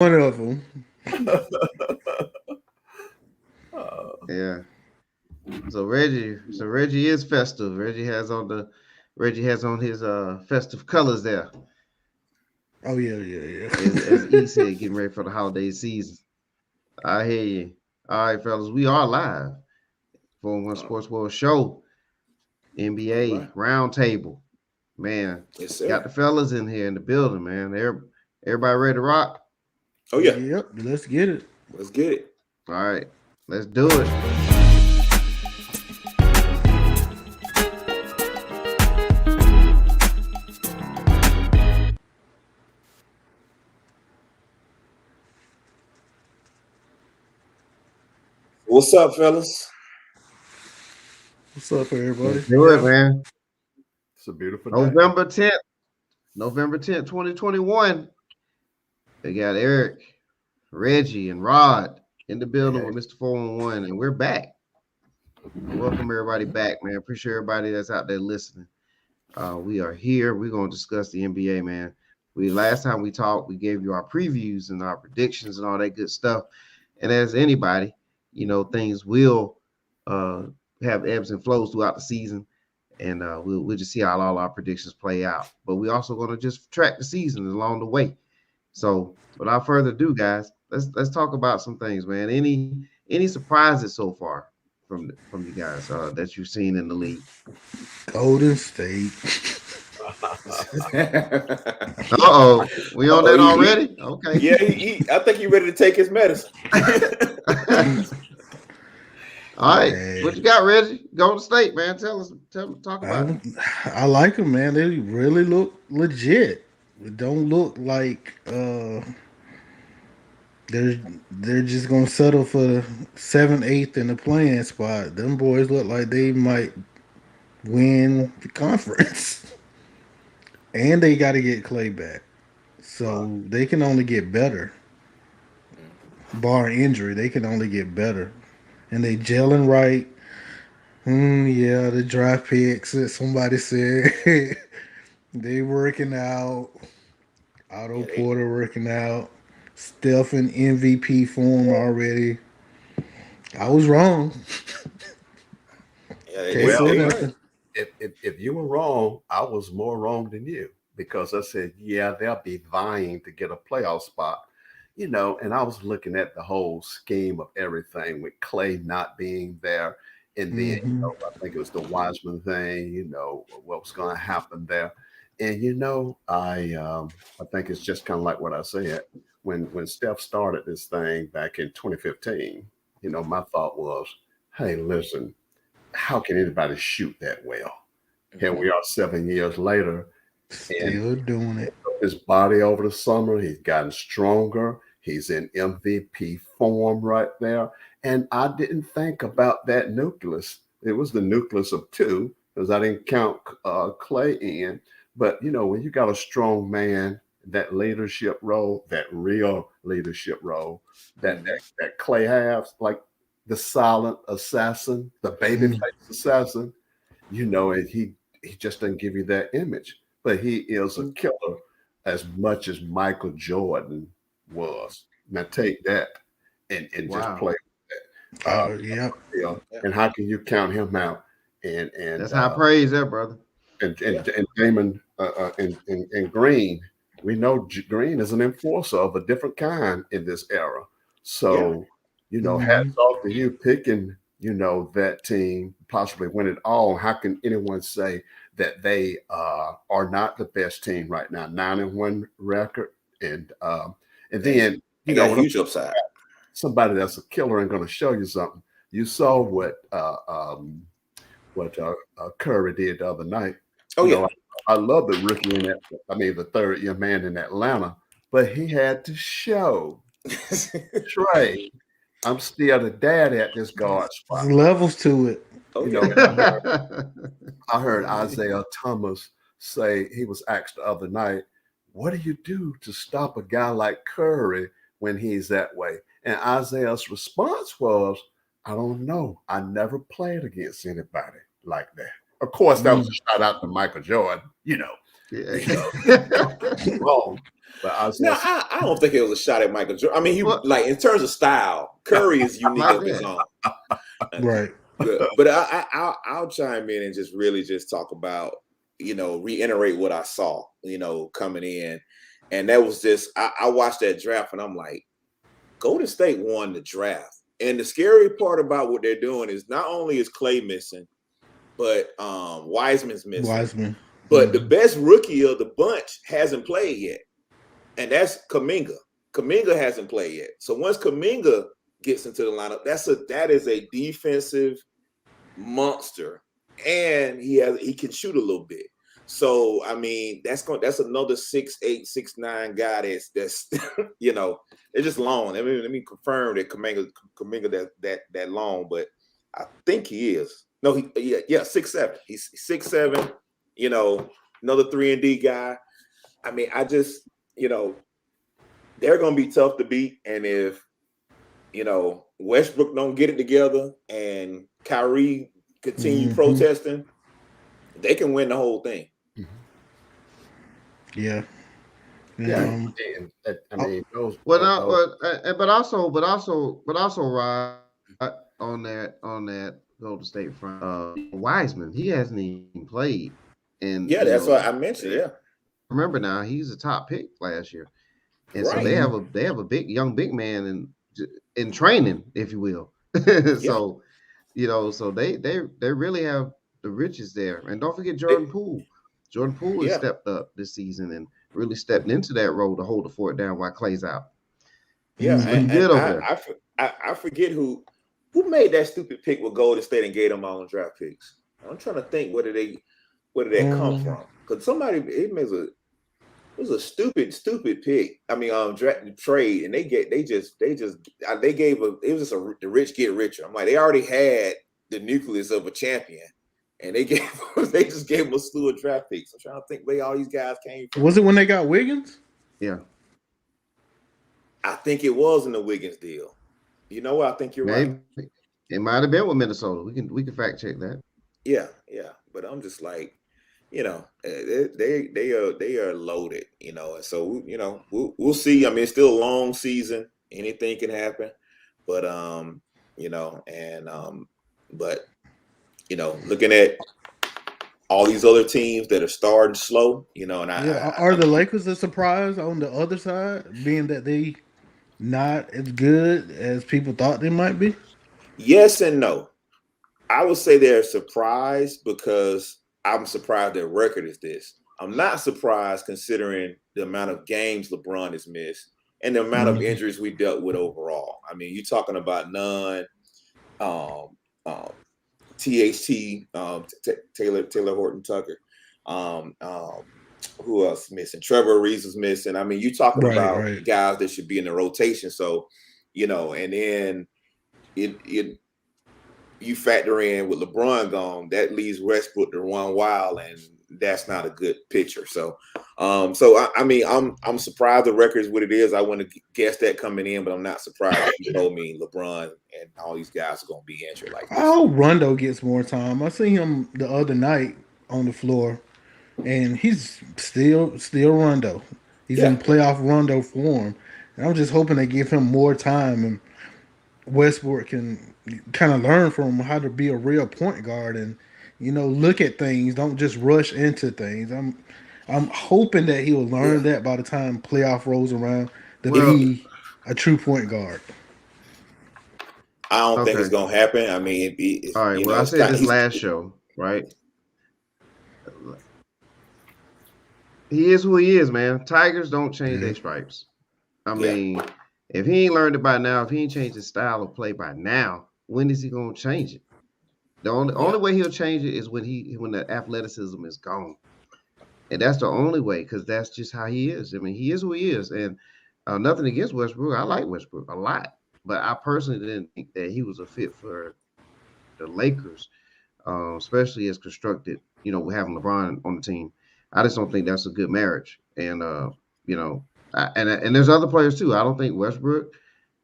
One of them. Yeah. So Reggie is festive. Reggie has on his festive colors there. Oh yeah. As E said, getting ready for the holiday season. I hear you. All right, fellas, we are live for One Uh, Sports World Show, all NBA right. Roundtable. Man, Yes, got sir. the fellas in here in the building, man. Everybody ready to rock? Oh yeah. Yep. Let's get it. Let's get it. All right, let's do it. What's up, fellas? What's up, Let's everybody? do it, man. It's a beautiful day. November 10th, 2021. We got Eric, Reggie, and Rod in the building Hey, with Mr. 411, and we're back. Welcome everybody back, man. Appreciate everybody that's out there listening. We are here. We're gonna discuss the NBA, man. We last time we talked, we gave you our previews and our predictions and all that good stuff. And as anybody, things will uh, have ebbs and flows throughout the season, and we'll just see how all our predictions play out. But we're also gonna just track the season along the way. So, without further ado, guys, let's talk about some things, man. Any surprises so far from you guys that you've seen in the league? Golden State. Uh-oh, we on Oh, that already? Okay. yeah. I think he's ready to take his medicine. All right, what you Hey, got, Reggie? Golden State, man. Talk about it. I I like them, man. They really look legit. It don't look like they're they're just gonna settle for the seventh, eighth in the playing spot. Them boys look like they might win the conference, and they got to get Clay back, wow. so they can only get better. Bar injury, they can only get better, and they gelling right. Yeah, the draft picks that somebody said they working out. Otto Yeah, they. Porter working out. Steph in MVP form already. I was wrong. Yeah, Can't Well, say they. nothing. if you were wrong, I was more wrong than you because I said, yeah, they'll be vying to get a playoff spot, and I was looking at the whole scheme of everything with Clay not being there. And then, Hmm. I think it was the Wiseman thing, what was going to happen there. And, I think it's just kind of like what I said. When Steph started this thing back in 2015, my thought was, hey, listen, how can anybody shoot that well? Here Mhm. we are 7 years later, and Still doing it. his body over the summer, he's gotten stronger. He's in MVP form right there. And I didn't think about that nucleus. It was the nucleus of two, because I didn't count Clay in. But, when you got a strong man, that leadership role, that real leadership role that Clay has, like the silent assassin, the baby Mm. face assassin, and he just doesn't give you that image. But he is a killer as much as Michael Jordan was. Now take that and just Wow, play Oh, yep. Yeah. and how can you count him out? And and that's high uh, praise, there, brother. and Yeah. and, and Damon and Green, we know Green is an enforcer of a different kind in this era. Yeah. So, Hmm. hats off to you picking, that team possibly win it all. How can anyone say that they are not the best team right now? 9-1 record, and They, then they got when huge upside. somebody that's a killer and going to show you something. You saw what Curry did the other night. Oh You yeah. know, I love the rookie in that. I mean, the third year man in Atlanta, but he had to show Trey. I'm still the dad at this guard There's spot. levels to it. Oh You yeah. know, I heard Isaiah Thomas say he was asked the other night, "What do you do to stop a guy like Curry when he's that way?" And Isaiah's response was, "I don't know. I never played against anybody like that." Of course, that was Mm. a shout out to Michael Jordan. yeah. You know, wrong. But I was No, just, I don't think it was a shot at Michael Jordan. I mean, he Well, like in terms of style, Curry is unique like of his that. own. Right. But I'll chime in and just really just talk about, reiterate what I saw, coming in. And that was just, I watched that draft and I'm like, Golden State won the draft. And the scary part about what they're doing is not only is Clay missing, but Wiseman's missing. Wiseman. But the best rookie of the bunch hasn't played yet. And that's Kuminga. Kuminga hasn't played yet. So once Kuminga gets into the lineup, that is a defensive monster, and he can shoot a little bit. So I mean, that's another 6'8", 6'9" guy that's they're just long. Let me confirm that Kuminga that long, but I think he is. No, 6'7". He's 6'7". Another 3-and-D guy. I mean, I just they're gonna be tough to beat, and if Westbrook don't get it together and Kyrie continue protesting, they can win the whole thing. Yeah. yeah. I mean, those. But also, Rod, on that Golden State front, Wiseman, he hasn't even played, and That's what I mentioned. Yeah, remember now, he's a top pick last year, and right. so they have a big man in training, if you will. So so they really have the riches there, and don't forget Jordan Poole. Jordan Poole has stepped up this season and really stepped into that role to hold the fort down while Clay's out. Yeah, he's been good over there. I forget who made that stupid pick with Golden State and gave them all the draft picks. I'm trying to think where did that come from? Because somebody it was a stupid pick. I mean, trade, and the rich get richer. I'm like, they already had the nucleus of a champion, and they just gave them a slew of draft picks. I'm trying to think where all these guys came from. Was it when they got Wiggins? Yeah, I think it was in the Wiggins deal. You know what? I think you're right. It might have been with Minnesota. We can fact check that. Yeah. But I'm just like, they are loaded, and so we'll see. I mean, it's still a long season. Anything can happen, but looking at all these other teams that are starting slow, and are the Lakers a surprise on the other side, being that they not as good as people thought they might be? Yes and no. I would say they're surprised because I'm surprised their record is this. I'm not surprised considering the amount of games LeBron has missed and the amount of injuries we dealt with overall. I mean, you're talking about none, THT, Taylor Horton Tucker. Who else missing? Trevor Reeves is missing. I mean, you're talking about guys that should be in the rotation. So, and then you factor in with LeBron gone, that leaves Westbrook to run wild, and that's not a good picture. So, I mean, I'm surprised the record is what it is. I wouldn't have guessed that coming in, but I'm not surprised if you told me LeBron and all these guys are going to be injured like this. I hope Rondo gets more time. I seen him the other night on the floor, and he's still Rondo. He's in playoff Rondo form, and I'm just hoping they give him more time, and Westbrook can kind of learn from him how to be a real point guard and look at things. Don't just rush into things. I'm hoping that he'll learn that by the time playoff rolls around to be a true point guard. I don't think it's gonna happen. I mean, all right. Well, I said this last show, right? He is who he is, man. Tigers don't change their stripes. I mean, if he ain't learned it by now, if he ain't changed his style of play by now, when is he gonna change it? The only way he'll change it is when the athleticism is gone, and that's the only way, because that's just how he is. I mean, he is who he is, and nothing against Westbrook. I like Westbrook a lot, but I personally didn't think that he was a fit for the Lakers, especially as constructed. With having LeBron on the team, I just don't think that's a good marriage. And and there's other players too. I don't think Westbrook,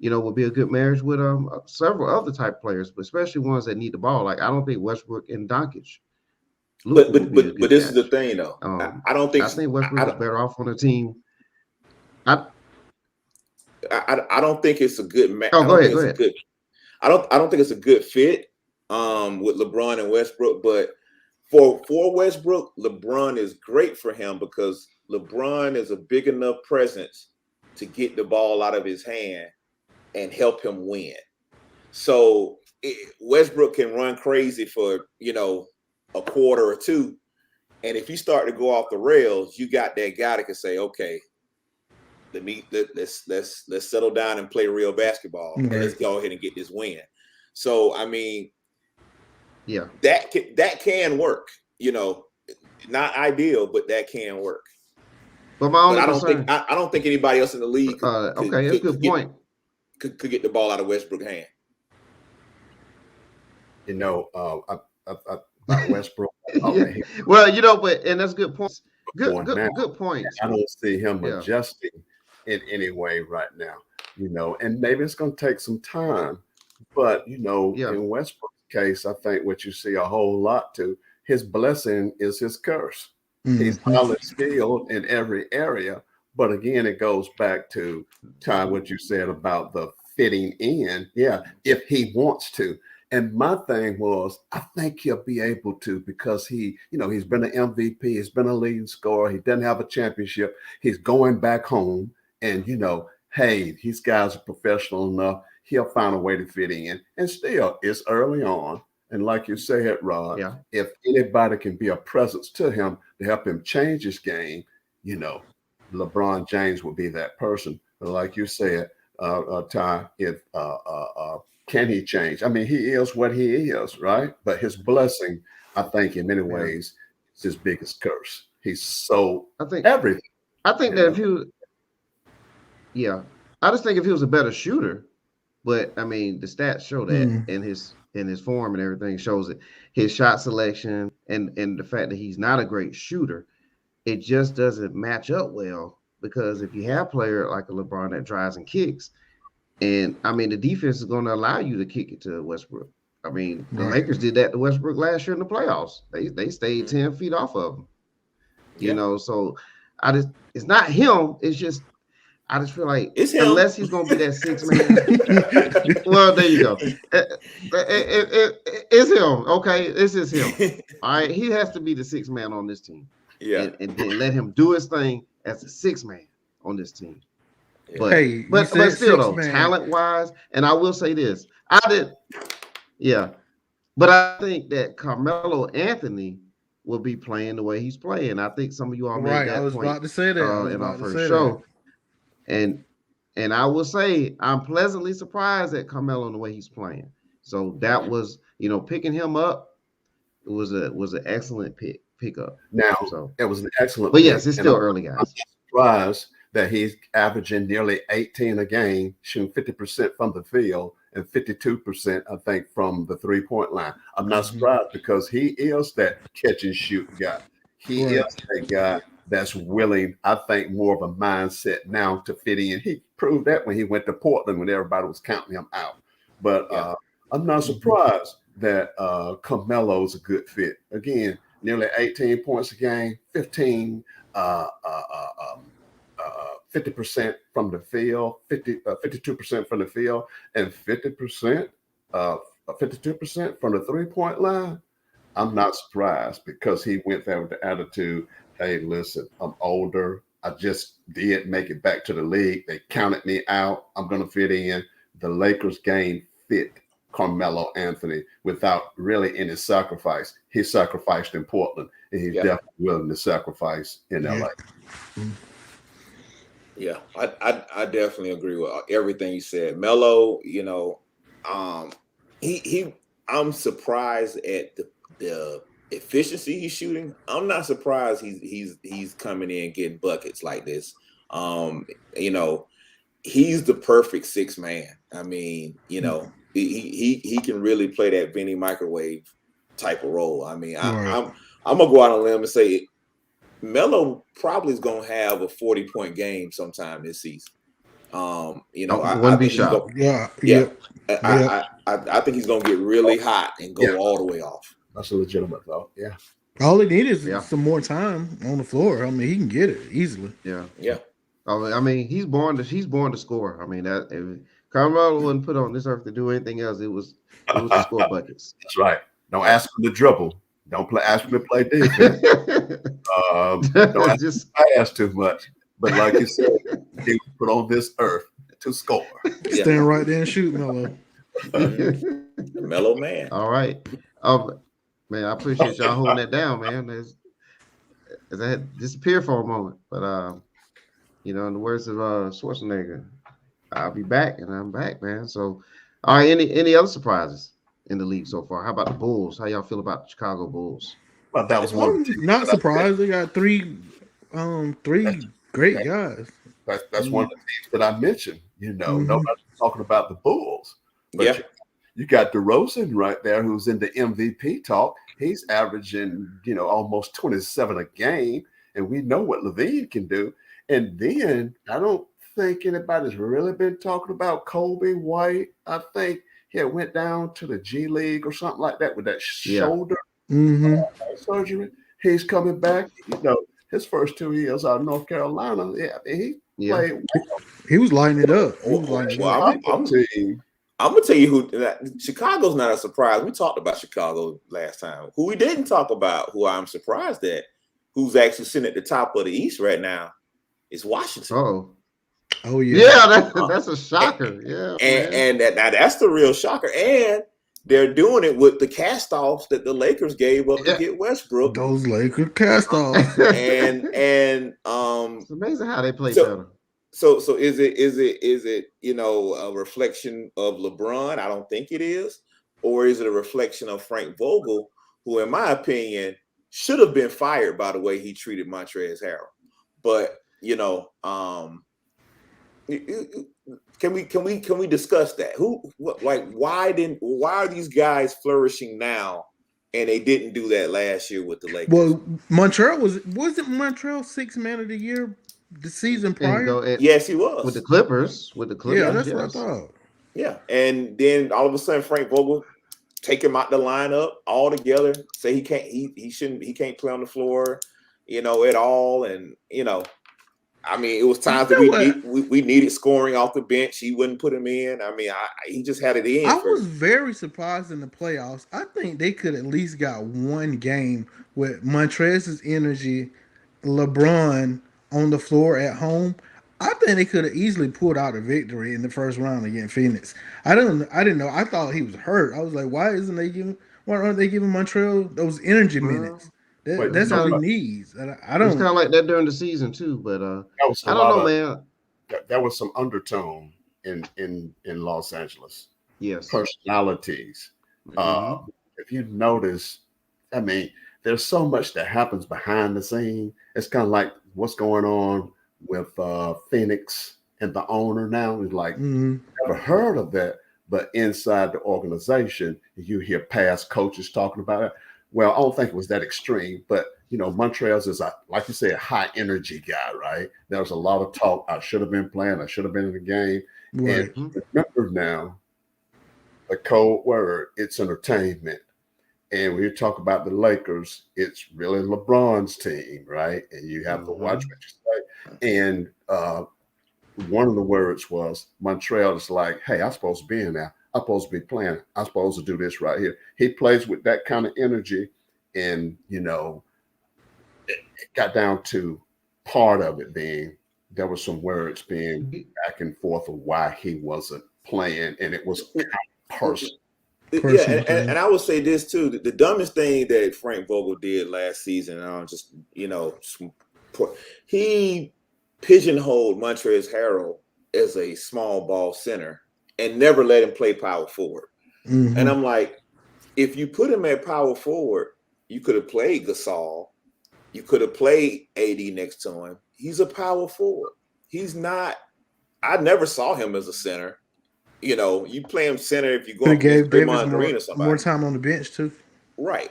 would be a good marriage with several other type players, but especially ones that need the ball. Like, I don't think Westbrook and Doncic. But this is the thing, though. I don't think. I think Westbrook is better off on a team I I don't think it's a good match. oh I go don't ahead, think go it's a ahead. good. I don't think it's a good fit with LeBron and Westbrook. But for Westbrook, LeBron is great for him because LeBron is a big enough presence to get the ball out of his hand and help him win. So Westbrook can run crazy for a quarter or two, and if you start to go off the rails, you got that guy that can say, "Okay, let's settle down and play real basketball, and let's Right. go ahead and get this win." So I mean, Yeah. that can work. Not ideal, but that can work. But my But only I don't think concern, I don't think anybody else in the league okay, that's a good point. could get the ball out of Westbrook's hand. You know, about Westbrook. Yeah. Okay, Well, but and that's good points. going now. Good points. I don't see him Yeah. adjusting in any way right now. And maybe it's going to take some time. But Yeah. in Westbrook's case, I think what you see a whole lot too. His blessing is his curse. He's Mhm. highly skilled in every area, but again, it goes back to Ty, what you said about the fitting in. Yeah, if he wants to. And my thing was, I think he'll be able to because he's been an MVP, he's been a leading scorer, he doesn't have a championship, he's going back home, and hey, these guys are professional enough. He'll find a way to fit in. And still, it's early on. And like you said, Rod, Yeah. if anybody can be a presence to him to help him change his game, LeBron James will be that person. But like you said, Ty, if can he change? I mean, he is what he is, right? But his blessing, I think, in many Yeah. ways, is his biggest curse. He's so I think everything. that if yeah, I just think if he was a better shooter, but I mean the stats show that Mm. in his form and everything shows it. His shot selection and the fact that he's not a great shooter, it just doesn't match up well because if you have a player like a LeBron that drives and kicks, and I mean the defense is going to allow you to kick it to Westbrook. I mean the Right. Lakers did that to Westbrook last year in the playoffs. They stayed 10 feet off of him. Yeah. So it's not him. It's just I just feel like It's him. unless he's going to be that six man. Well, there you go. It's him. Okay, this is him. All right, he has to be the six man on this team. Yeah. And then let him do his thing as a six man on this team. Yeah. But Hey, you but said still six though, man. talent wise, and I will say this, yeah, but I think that Carmelo Anthony will be playing the way he's playing. I think some of you all made Right. I that was point about to say that. I was in our about to first say that. show, and I will say I'm pleasantly surprised at Carmelo and the way he's playing. So that was, picking him up. It was an excellent pickup. Now, So, it was an excellent but pick. yes, it's And still early, I'm guys. surprised that he's averaging nearly 18 a game, shooting 50% from the field and 52%, I think, from the 3-point line. I'm not surprised because he is that catch and shoot guy. He Right. is that guy that's willing, I think, more of a mindset now to fit in. He proved that when he went to Portland when everybody was counting him out. But Yeah. I'm not surprised that Carmelo's a good fit. Again, nearly 18 points a game, 15 50% from the field, 52% from the field, and 50%, 52% from the 3-point line. I'm not surprised because he went there with the attitude, hey, listen, I'm older. I just did make it back to the league. They counted me out. I'm going to fit in. The Lakers game fit Carmelo Anthony without really any sacrifice. He sacrificed in Portland, and he's definitely willing to sacrifice in LA. Yeah, I definitely agree with everything you said. Melo, I'm surprised at the efficiency he's shooting. I'm not surprised he's coming in getting buckets like this. He's the perfect six man. I mean, he can really play that Vinny Microwave type of role. I mean, I'm gonna go out on a limb and say Melo probably is gonna have a 40-point game sometime this season. I Wouldn't be think he's shocked. I think he's gonna get really hot and go all the way off. That's a legitimate thought. Yeah. All he needs is some more time on the floor. I mean, he can get it easily. Yeah. Yeah. I mean, he's born to score. I mean, that if Carmelo wasn't put on this earth to do anything else, it was to score buckets. That's right. Don't Yeah. ask him to dribble. Don't play. Ask him to play defense. Don't ask him Just to pass too much. But like you said, he was put on this earth to score. Yeah. Stand right there and shoot, Melo. A mellow man. all right. Man, I appreciate y'all holding that down, man. As I had disappeared for a moment, but in the words of Schwarzenegger, I'll be back, and I'm back, man. So, all right, any other surprises in the league so far? How about the Bulls? How y'all feel about the Chicago Bulls? Well, that was one of I'm the teams not that I said. surprised. They got three great guys. That's one of the teams that I mentioned. Mhm. Nobody's talking about the Bulls, but Yeah. you got DeRozan right there, who's in the MVP talk. He's averaging, almost 27 a game, and we know what Levine can do. And then I don't think anybody's really been talking about Kobe White. I think he had went down to the G League or something like that with that shoulder Mm-hmm. surgery. He's coming back. His first 2 years out of North Carolina, he Yeah. played He was lighting it up. He was lighting it Well, up. I'm team. gonna tell you who Chicago's not a surprise. We talked about Chicago last time. Who we didn't talk about, who I'm surprised at, who's actually sitting at the top of the East right now, is Washington. Oh. Oh yeah. Yeah, that's a shocker. Yeah, man. And now that's the real shocker. And they're doing it with the cast-offs that the Lakers gave up to get Westbrook. Those Lakers cast off. And It's amazing how they play so- better. So is it a reflection of LeBron? I don't think it is. Or is it a reflection of Frank Vogel, who, in my opinion, should have been fired by the way he treated Montrezl Harrell? But can we discuss that? Why are these guys flourishing now, and they didn't do that last year with the Lakers? Well, Montreal wasn't Montreal 6th man of the year the season prior? Yes, he was with the Clippers. Yeah, that's yes. what I thought. Yeah, and then all of a sudden Frank Vogel take him out the lineup altogether. Say he can't play on the floor, at all. And I mean, it was times that we needed scoring off the bench. He wouldn't put him in. I mean, he just had it in. I was very surprised in the playoffs. I think they could at least got one game with Montrezl's energy, LeBron on the floor at home. I think they could have easily pulled out a victory in the first round against Phoenix. I didn't know. I thought he was hurt. I was like, why aren't they giving Montreal those energy minutes? That's all he needs. I don't. It's kind of like that during the season too, but I don't know, man. There was some undertone in Los Angeles. Yes, personalities. If you notice, I mean, there's so much that happens behind the scene. It's kind of like what's going on with Phoenix and the owner now. Is like never heard of that, but inside the organization, you hear past coaches talking about it. Well, I don't think it was that extreme, but Montrezl is like you say, a high energy guy, right? There was a lot of talk. I should have been playing. I should have been in the game. Right. And remember now, the code word, it's entertainment. And when you talk about the Lakers, it's really LeBron's team, right? And you have to watch what you say. And one of the words was Montreal is like, hey, I'm supposed to be in there. I'm supposed to be playing. I'm supposed to do this right here. He plays with that kind of energy. And, it got down to part of it being there were some words being back and forth of why he wasn't playing. And it was kind of personal. Yeah, and I would say this too: the dumbest thing that Frank Vogel did last season, he pigeonholed Montrezl Harrell as a small ball center and never let him play power forward. And I'm like, if you put him at power forward, you could have played Gasol, you could have played AD next to him. He's a power forward. He's not. I never saw him as a center. You play him center if you go up against Draymond Green or somebody. More time on the bench too. Right.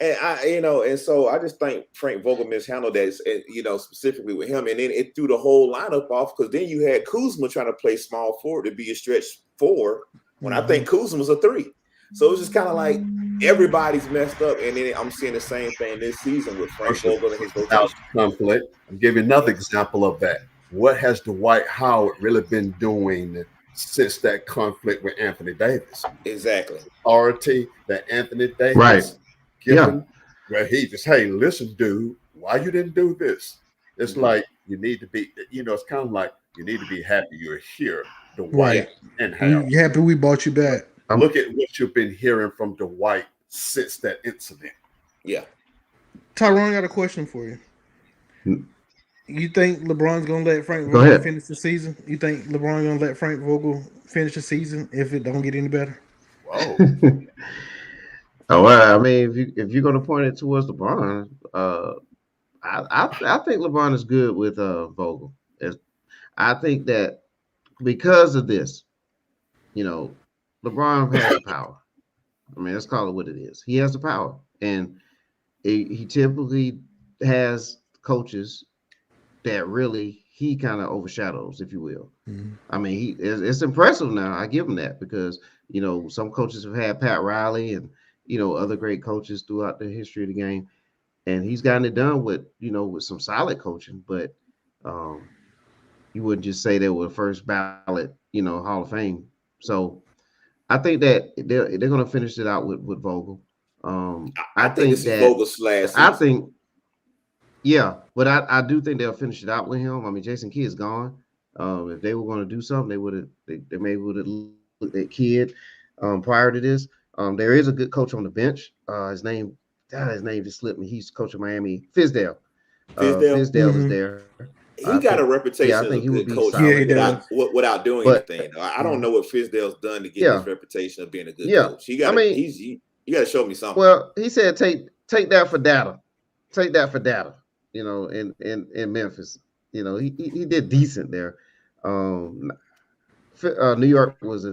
And and so I just think Frank Vogel mishandled that, specifically with him. And then it threw the whole lineup off because then you had Kuzma trying to play small forward to be a stretch 4 when I think Kuzma was a 3. So it was just kind of like everybody's messed up. And then I'm seeing the same thing this season with Frank Vogel and his rotation. Conflict. I'll give you another example of that. what has Dwight Howard really been doing since that conflict with Anthony Davis? Exactly. Authority that Anthony Right. Davis Yeah. given, where he just, hey, listen, dude, why you didn't do this? It's Mhm. like you need to be, it's kind of like you need to be happy you're here, Yeah. Dwight Right. and Harold. You happy we bought you But back? Um, look at what you've been hearing from Dwight since that incident. Yeah. Tyrone, I got a question for you. You think LeBron's gonna let Frank Go Vogel ahead. finish the season? You think LeBron gonna let Frank Vogel finish the season if it don't get any better? Whoa. Oh, well, I mean, if you're gonna point it towards LeBron, I think LeBron is good with Vogel. I think that because of this, you know, LeBron has the power. I mean, let's call it what it is. He has the power, and he typically has coaches that really he kind of overshadows, if you will. Mhm. I mean, it's impressive now. I give him that because some coaches have had Pat Riley and other great coaches throughout the history of the game, and he's gotten it done with some solid coaching. But um, you wouldn't just say they were first ballot Hall of Fame. So I think that they're going to finish it out with Vogel. I I think this think is that Vogel's last I season. think yeah, but I do think they'll finish it out with him. I mean, Jason Kidd's gone. If they were going to do something, they maybe would have looked at Kidd prior to this. There is a good coach on the bench. His name just slipped me. He's coaching Miami. Fizdale. Fizdale, Fizdale is Mhm. there. I he got think a yeah, I reputation think as he a would good be coach Yeah, solid he there. without does. without doing But anything. I don't Yeah. know what Fizdale's done to get yeah, this reputation of being a good yeah. coach. He I got to mean, he's he, you got to show me something. well, he said take that for data. Take that for data. In Memphis, he did decent there. Um, New York was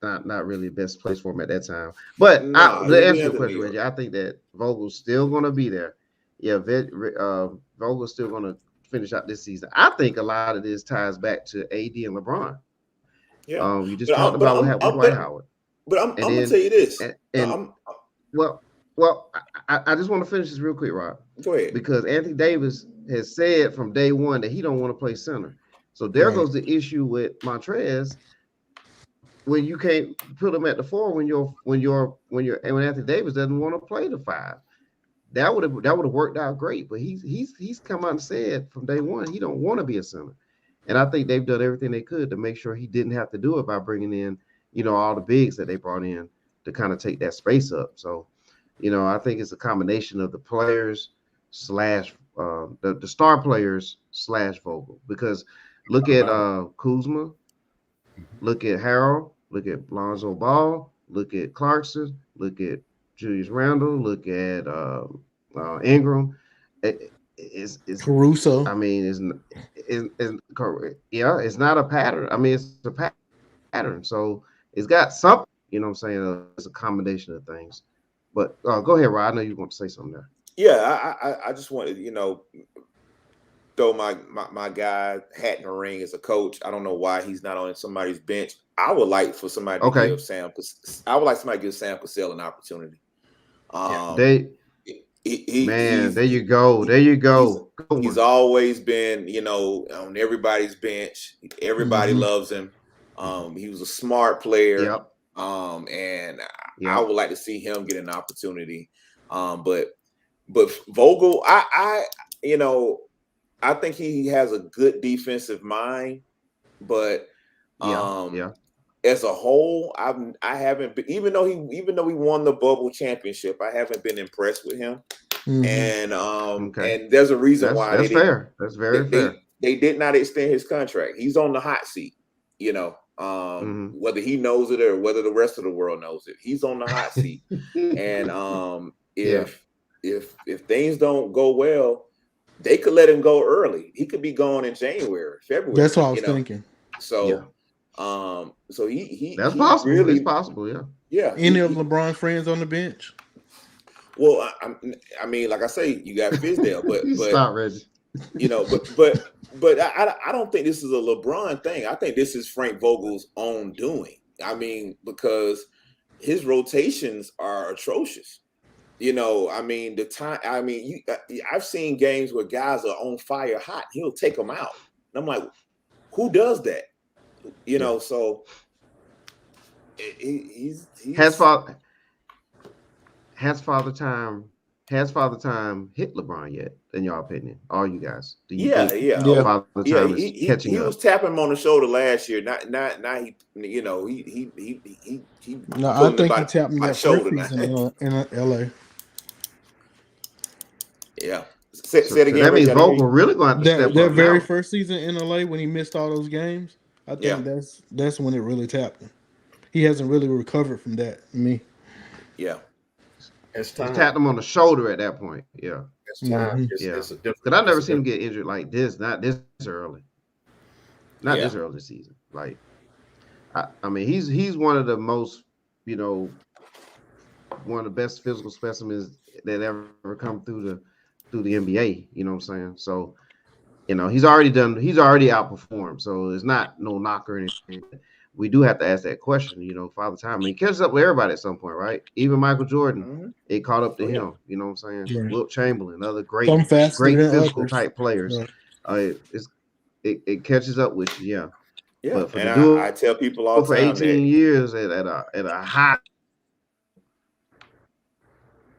not really the best place for him at that time. But Nah, to he answer your went to New question, York. Reggie, I think that Vogel's still going to be there. Yeah, Vogel's still going to finish out this season. I think a lot of this ties back to AD and LeBron. Yeah, You just but talked I'm but about what I'm, happened with I'm Dwight but Howard, but I'm and I'm gonna tell then you this. and I'm well, well, I just want to finish this real quick, Rob, Go ahead. because Anthony Davis has said from day one that he don't want to play center. So there Right. goes the issue with Montrez when you can't put him at the four when Anthony Davis doesn't want to play the five. That would have worked out great, but he's come out and said from day one he don't want to be a center, and I think they've done everything they could to make sure he didn't have to do it by bringing in all the bigs that they brought in to kind of take that space up. So, I think it's a combination of the players slash the star players slash Vogel because look at Wow. Kuzma, look at Harold, look at Lonzo Ball, look at Clarkson, look at Julius Randle, look at Ingram. It's Caruso. I mean, it's correct. Yeah, it's not a pattern. I mean, it's a pattern. So it's got something. You know what I'm saying? It's a combination of things. But go ahead, Rod. I know you want to say something there. Yeah, I just wanted throw my guy hat in the ring as a coach. I don't know why he's not on somebody's bench. I would like for somebody to Okay. give Sam. I would like somebody to give Sam Cassell an opportunity. Yeah. Um, They Man, he's there you go. There you he's go. Good he's one. always been on everybody's bench. Everybody Hmm. loves him. Mhm. He was a smart player. Yep. And I Yep. would like to see him get an opportunity. But Vogel, you know I think he has a good defensive mind, but Yeah. um, Yeah. as a whole, I haven't been, even though he won the bubble championship, I haven't been impressed with him. Hmm. Okay. And there's a reason why That's fair. That's very fair. they did not extend his contract. He's on the hot seat, Hmm. whether he knows it or whether the rest of the world knows it. He's on the hot seat. And Yeah. if things don't go well, they could let him go early. He could be gone in January, That's February, what I was thinking. Yeah. So so That's he possible. It's really, possible. Yeah. yeah, Any of LeBron's friends on the bench? well, I mean, like I say, you got Fizdale, but Stop, Reggie. but I don't think this is a LeBron thing. I think this is Frank Vogel's own doing. I mean, because his rotations are atrocious. I mean, the time. I mean, I've seen games where guys are on fire hot. He'll take them out. And I'm like, Who does that? You Yeah. know, so Has he's father has father time has father time hit LeBron yet? In your opinion, all you guys, do you yeah, think yeah. Yeah. Oh, father yeah. time is catching He was up? tapping him on the shoulder last year. Not now. He he No, I pulling him think he tapped me by the that first shoulder now. season in LA. Yeah. So, Say it so again, that Reggie. means I didn't hear Vogel you. really going to have to That step that up very now. first season in LA when he missed all those games, I Yeah. think that's when it really tapped him. He hasn't really recovered from that. Me. Yeah. It's He time. tapped him on the shoulder at that point. Yeah, It's time. Hmm. yeah. It's a Because different. I It's never a seen him different. get injured like this. Not this early. Not Yeah. this early season. Like I mean, he's one of the most, you know, one of the best physical specimens that ever come through the NBA. You know what I'm saying? So he's already outperformed. So it's not no knock or anything. We do have to ask that question. You know, Father Time. I mean, he catches up with everybody at some point, right? Even Michael Jordan, Hmm. it caught up to Oh yeah. him. You know what I'm saying? Right. Wilt Chamberlain, other Some faster great than physical others. type players. Right. It catches up with you, yeah. Yeah. But for And to do it I for tell people all the 18 time that years at a high,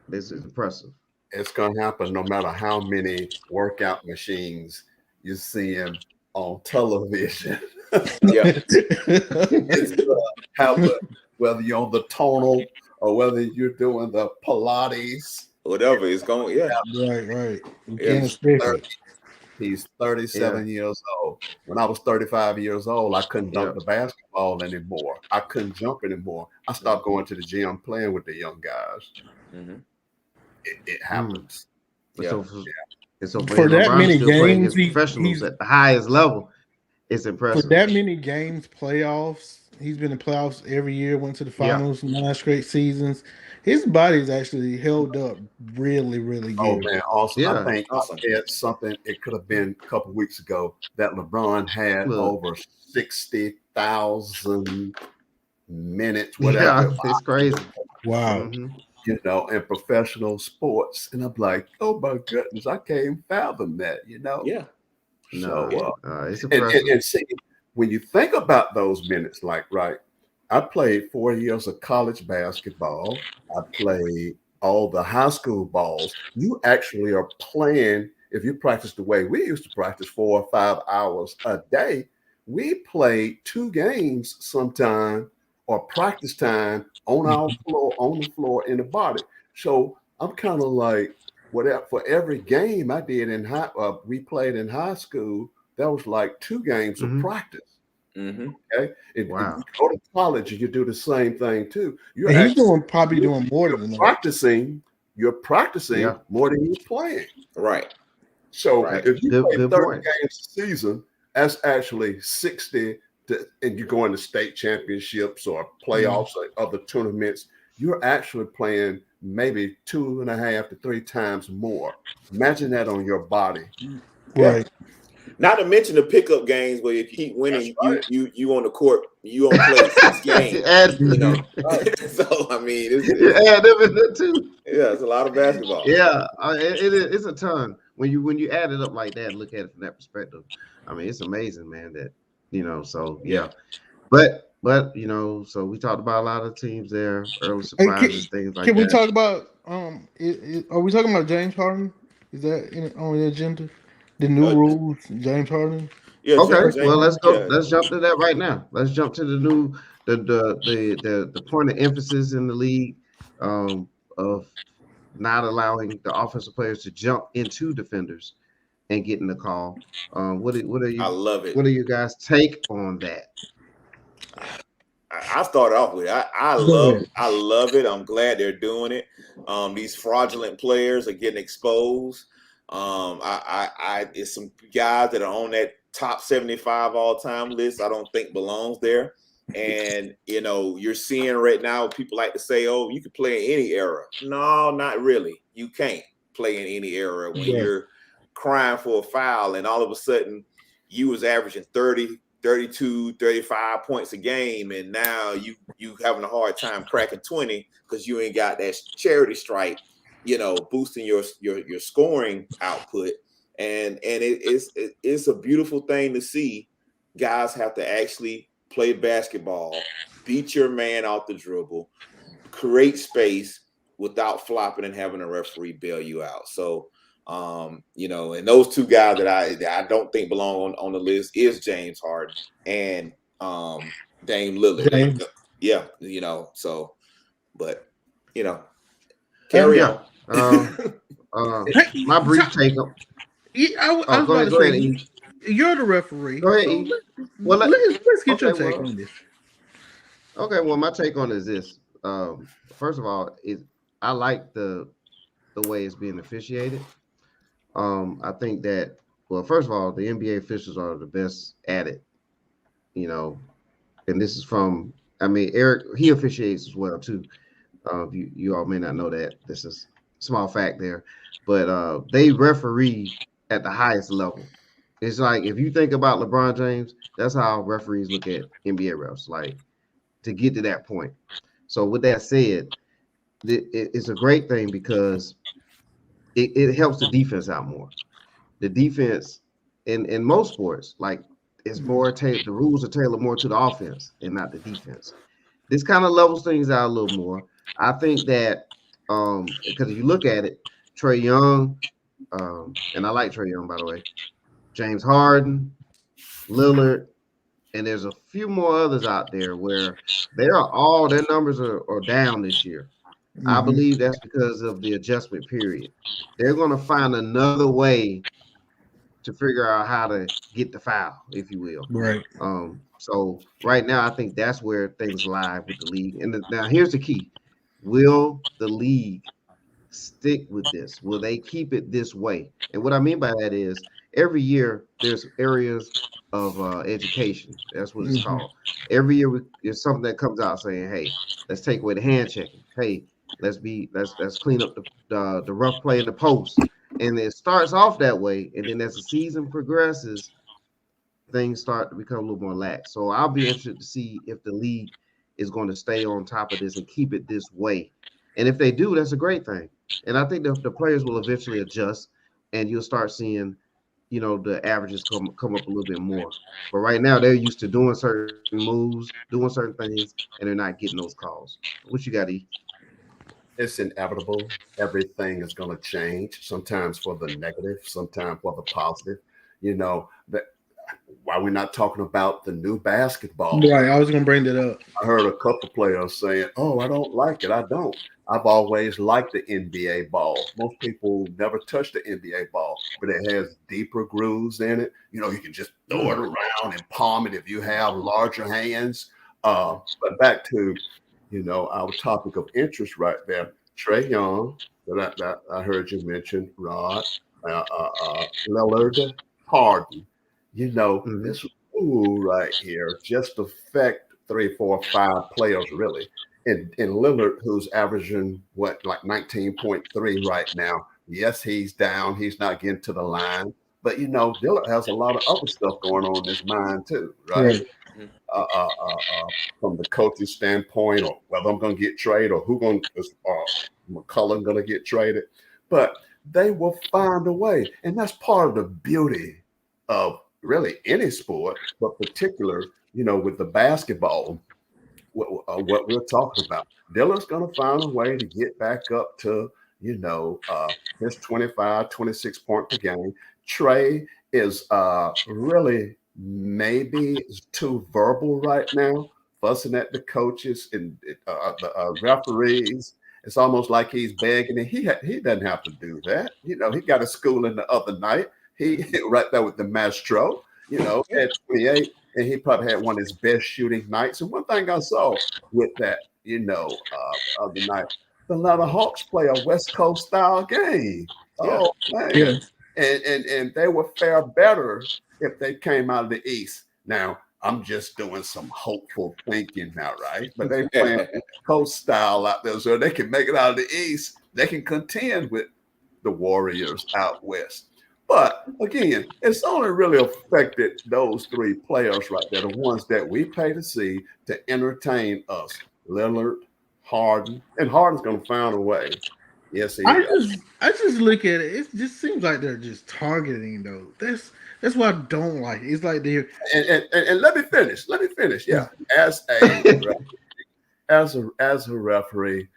this is impressive. It's gonna happen no matter how many workout machines you see him on television. yeah. It's gonna happen whether you're on the tonal or whether you're doing the Pilates. Whatever it's going. Yeah. Right. You Yeah. can't He's expect 30, it. he's Yeah, 37 years old. When I was 35 years old, I couldn't yeah. dunk the basketball anymore. I couldn't jump anymore. I stopped going to the gym playing with the young guys. Hmm. It Mm. happens. And Yeah. so for For that LeBron to many still play games, against professionals he's at the highest level, it's for impressive. that many games, playoffs. He's been in playoffs every year. Went to the Yeah. finals 9 straight seasons. His body's actually held up really Oh good. man, awesome. I Yeah. think I Awesome. read something, it could have been a couple weeks ago, that LeBron had Look. over 60,000 minutes, whatever Yeah. it It's crazy. Wow. Hmm. in professional sports. And I'm like, oh my goodness, I can't fathom that. Yeah. So, Nah, Yeah. it's and, and, impressive. and see, when you think about those minutes, like, right, I played 4 years of college basketball. I played all the high school balls. You actually are playing, if you practice the way we used to practice 4 or 5 hours a day, we played 2 games sometime or practice time on the floor in the body. So I'm kind of like, whatever, for every game I did we played in high school, that was like 2 games of Hmm. practice. Hmm. Okay. If you Wow. go to college, you do the same thing too. You're And he's actually probably you're, doing more you're than that. practicing, you're practicing Yeah. more than you're playing. Right. So Right. if you play Good 30 point. games a season, that's actually 60 and you're going to state championships or playoffs or other tournaments, you're actually playing maybe 2.5 to 3 times more. Imagine that on your body. Yeah. Right. Not to mention the pickup games where if you keep That's winning, right. you on the court, you only play 6 games. Add, You know. Mhm. Right. So I mean, add them in there too. yeah, it's a lot of basketball. Yeah, it's a ton when you add it up like that and look at it from that perspective. I mean, it's amazing, man. That so Yeah. yeah, but so we talked about a lot of teams there, early Hey, surprises, things like can we that. talk about are we talking about James Harden? Is that on the agenda? The new Uh, rules, James Harden. yeah. Okay, First of well James. all, let's go. Yeah. Let's jump to that right now. Let's jump to the new the point of emphasis in the league of not allowing the offensive players to jump into defenders and getting the call. I love it. what are you guys take on that? I started off with it. go ahead. I love it. I'm glad they're doing it. These fraudulent players are getting exposed. It's some guys that are on that top 75 all time list. I don't think belongs there. And you're seeing right now people like to say, "Oh, you can play in any era." No, not really. You can't play in any era when Right. you're crying for a foul, and all of a sudden you was averaging 30, 32, 35 points a game, and now you having a hard time cracking 20 because you ain't got that charity stripe, boosting your scoring output. And it's a beautiful thing to see guys have to actually play basketball, beat your man off the dribble, create space without flopping and having a referee bail you out. So, and those two guys that I don't think belong on the list is James Harden and Dame Lillard. James. Yeah, so, but you know, Um, carry Yeah. on. My hey, brief take. I Oh, was go about ahead. to Go say ahead. E. you're the referee, Go ahead. so E. Well, let's get your okay. take Well, on this. okay. Well, my take on it is this. First of all, I like the way it's being officiated. I think that, well, first of all, the NBA officials are the best at it. You know, and this is from. I mean, Eric, he officiates as well too. You all may not know that. This is a small fact there, but they referee at the highest level. It's like if you think about LeBron James, that's how referees look at NBA refs. Like to get to that point. So with that said, it's a great thing because it helps the defense out more. The defense in most sports, like it's more the rules are tailored more to the offense and not the defense. This kind of levels things out a little more. I think that because if you look at it, Trey Young, and I like Trey Young by the way, James Harden, Lillard, and there's a few more others out there where their numbers are down this year. I Hmm. believe that's because of the adjustment period. They're going to find another way to figure out how to get the foul, if you will. Right. So right now, I think that's where things lie with the league. And now here's the key: will the league stick with this? Will they keep it this way? And what I mean by that is every year there's areas of education. That's what it's Hmm. called. Every year there's something that comes out saying, "Hey, let's take away the hand checking. Hey, let's clean up the rough play in the post." And it starts off that way, and then as the season progresses, things start to become a little more lax. So I'll be interested to see if the league is going to stay on top of this and keep it this way. And if they do, that's a great thing. And I think the players will eventually adjust, and you'll start seeing, the averages come up a little bit more. But right now, they're used to doing certain moves, doing certain things, and they're not getting those calls. What you got, E? It's inevitable. Everything is going to change, sometimes for the negative, sometimes for the positive. That why we're not talking about the new basketball. Right. I was gonna bring that up. I heard a couple players saying, "Oh, I don't like it. I don't. I've always liked the NBA ball. Most people never touch the NBA ball, but it has deeper grooves in it. You can just throw it around and palm it if you have larger hands." But back to, our topic of interest right there, Trey Young, that I heard you mention, Rod, Lillard, Harden. Mm-hmm. This rule right here just affect three, four, five players really. And Lillard, who's averaging what, like 19.3 right now. Yes, he's down. He's not getting to the line. But Dillard has a lot of other stuff going on in his mind too, right? Right. Uh, uh, uh, from the coach's standpoint, or whether I'm going to get traded, or who going is McCullough going to get traded. But they will find a way, and that's part of the beauty of really any sport, but particular, with the basketball, what we're talking about. Dillard's going to find a way to get back up to, his 25, 26 point per game. Trey is really maybe too verbal right now, fussing at the coaches and the referees. It's almost like he's begging, and he doesn't have to do that. He got a schooling the other night. He right there with the maestro, Yeah. at 28, and he probably had one of his best shooting nights. And one thing I saw with that, the other night, the Atlanta Hawks play a West Coast style game. Yeah. Oh man, Yeah. and they would fare better if they came out of the East. Now I'm just doing some hopeful thinking now, right? But they playing Coast style out there, so they can make it out of the East. They can contend with the Warriors out west. But again, it's only really affected those three players right there, the ones that we pay to see to entertain us. Lillard, Harden, and Harden's going to find a way. Yes, he I is. just look at it. It just seems like they're just targeting though. That's what I don't like. It's like they're And let me finish. Let me finish. Yeah, as a referee,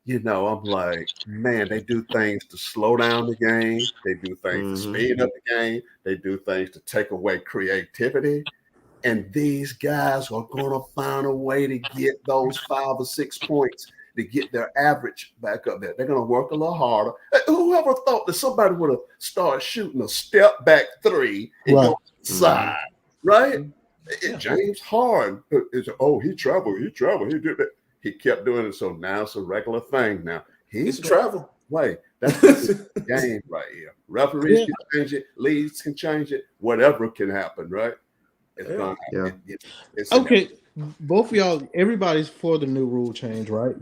I'm like, man, they do things to slow down the game. They do things to Mhm. speed up the game. They do things to take away creativity. And these guys are going to find a way to get those 5 or 6 points to get their average back up there. They're going to work a little harder. Whoever thought that somebody would have started shooting a step back three and right. go inside, right? Yeah. James Harden is, he did that. He kept doing it, so now it's a regular thing. Now It's he's a going to travel. play. That's the game right here. Referees Yeah. can change it, leagues can change it, whatever can happen, right? It's Yeah. gonna. Yeah. It's inevitable. Okay. Both of y'all, everybody's for the new rule change, right?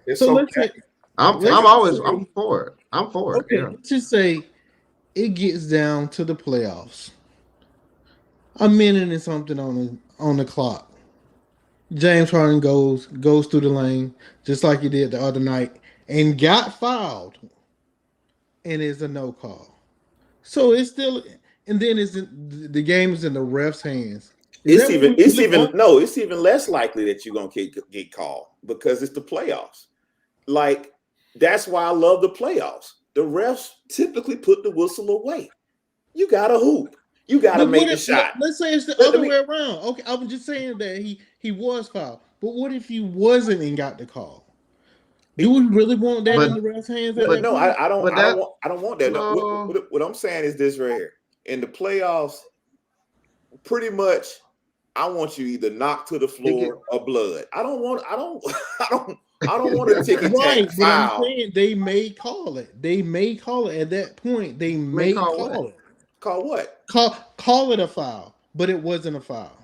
It's So let's okay. say let's I'm just always I'm say for it. I'm for it. okay, Yeah. let's just say it gets down to the playoffs. A minute and something on the clock. James Harden goes through the lane just like he did the other night and got fouled, and it's a no call. So it's still, and then the game is in the ref's hands. Is that what we It's really even want? no, it's even less likely that you're gonna get called because it's the playoffs. Like that's why I love the playoffs. The refs typically put the whistle away. You gotta hoop. You gotta But what make the if shot. let's say it's the Let other me way around? Okay, I was just saying that he was fouled. But what if he wasn't and got the call? Do we really want that But in the ref's hands at but but that no, point? but that I don't want that. No, no. what I'm saying is this right here. In the playoffs, pretty much I want you either knocked to the It get floor or blood. I don't want a ticky tack Right, but I'm foul. saying they may call it. They may call it at that point. They may may call what? call it. Call what? Call it a foul, but it wasn't a foul.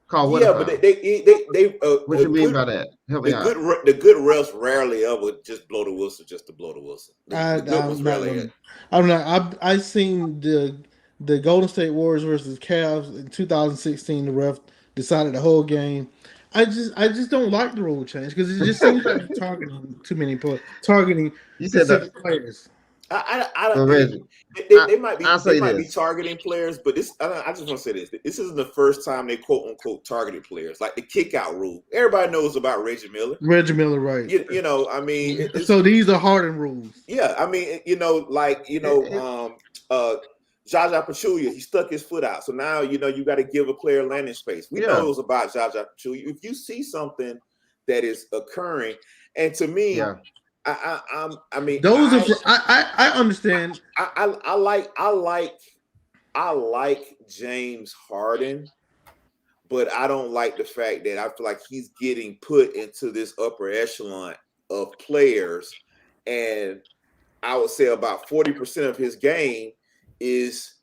Call what a Yeah, but foul? they What a you mean good by that? Help me out. the good refs rarely ever just blow the whistle just to blow the whistle. The good ones I'm not rarely. gonna. I'm not. I seen the Golden State Warriors versus Cavs in 2016. The ref decided the whole game. I just don't like the rule change because it just seems like they're targeting too many players, targeting You said that, specific players. I but don't. Reggie, I I'll They say might be this. targeting players, but I just want to say this. This isn't the first time they quote unquote targeted players. Like the kick out rule, everybody knows about Reggie Miller. Reggie Miller, right? You know, I mean, it's So these are hardened rules. yeah. I mean, uh, Jaja Pachulia, he stuck his foot out, so now you got to give a player landing space. We know Yeah, it was about Jaja Pachulia. If you see something that is occurring, and to me, yeah. I mean, Those are I understand. I like James Harden, but I don't like the fact that I feel like he's getting put into this upper echelon of players, and I would say about 40% of his game is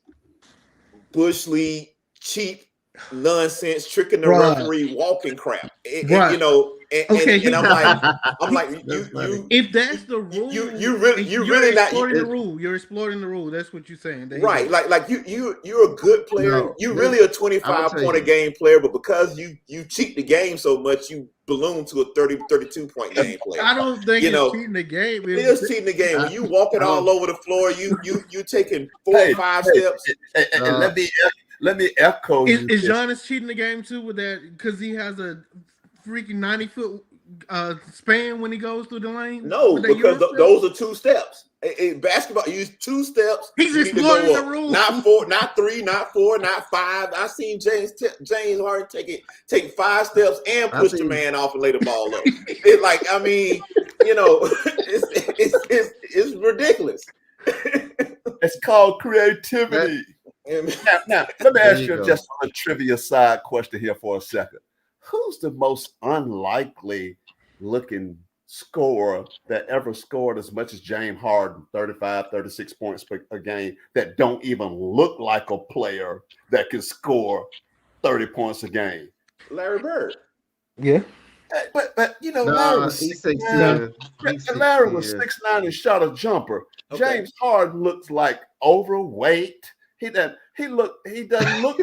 bush league cheap nonsense, tricking the Right, referee, walking crap. right. Okay, And I'm like That's funny. if that's the rule, and you you're really not. exploiting the rule. You're exploiting the rule. That's what you're saying. That he's Right, like you're a good player. No, You're really a listen. I'm gonna 25 tell point a you. game player, but because you cheat the game so much, you balloon to a 32 point game player. I don't think You it's know, cheating the game. it is cheating the game. I, When you walking I all don't. over the floor, you taking 4 or Hey, 5 hey, steps. and Uh, let me echo you Is this. Giannis cheating the game too with that because he has a freaking 90 foot span when he goes through the lane No, with that because Euro step? those are 2 steps. In basketball, you use 2 steps. He's You need to go exploiting the up, rule. not 4, not 3, not 4, not 5. I seen James Harden take 5 steps and I push the see. man off and lay the ball up. It like I mean, it's ridiculous. It's called That creativity. And Now, let me there ask you you go. just a trivia side question here for a second. Who's the most unlikely looking scorer that ever scored as much as James Harden, 35, 36 points a game, that don't even look like a player that can score 30 points a game? Larry Bird. Yeah. But Larry Nah, was he's No. 6'9". 6'10". He's six Larry was ten. 6'9" and shot a jumper. Okay. James Harden looks like overweight. He doesn't look He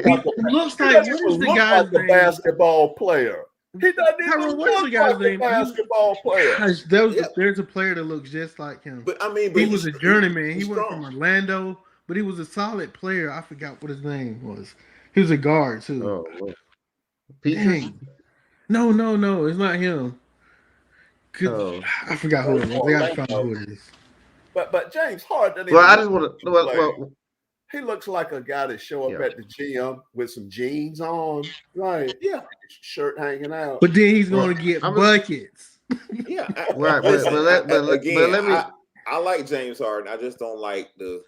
like looks he like doesn't what is even the look like guy's a name? basketball player. He doesn't Tyrone, even what's the look guy's like a name? basketball player. Gosh, Yeah, there's a player that looks just like him. but I mean, He but was a journeyman. He he's went from strong. Orlando, but he was a solid player. I forgot what his name was. He was a guard too. Oh, well. Peters. Dang. No, it's not him. Good. Oh, I forgot who Oh, it was. I got to find Orlando. who it is. But James Harden doesn't well, even I look just want to. like a player. Well, He looks like a guy that show up yeah. at the gym with some jeans on, right? Yeah, Shirt hanging out. But then he's Well, going to get I'm buckets. yeah. right, Listen, but again, let me. I like James Harden. I just don't like the,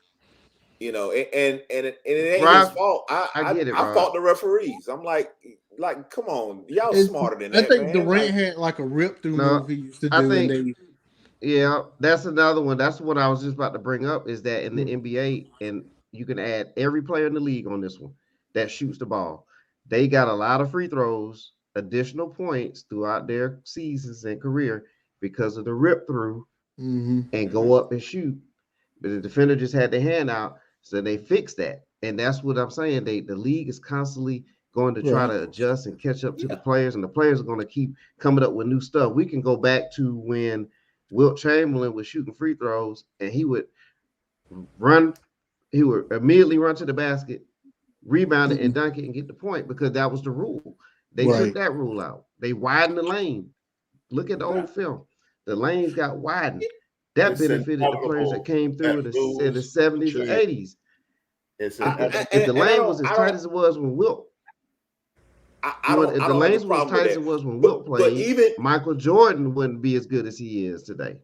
and it ain't his Rob, fault. I get it, I Rob. fault the referees. I'm like, come on, y'all It's- smarter than I that, think man. Durant Like, had like a rip through No, move he used to I do, and think they yeah, that's another one. That's what I was just about to bring up. Is that in the Mm. NBA, and you can add every player in the league on this one that shoots the ball. They got a lot of free throws, additional points throughout their seasons and career because of the rip through hmm and go up and shoot. But the defender just had their hand out, so they fixed that. And that's what I'm saying. The league is constantly going to try right. to adjust and catch up to the yeah, players, and the players are going to keep coming up with new stuff. We can go back to when Wilt Chamberlain was shooting free throws, and run, he would immediately run to the basket, rebound it, and Mhm. dunk it and get the point because that was the rule. They took Right. that rule out. They widened the lane. Look at the old film. The lanes got widened. That It's benefited the players that inevitable came through that in the rules 70s or change. 80s. It's I, If the and lane was as tight as it was when Wilt, if I the don't have a lanes were as problem with tight as that. it was when Wilt But played, even Michael Jordan wouldn't be as good as he is today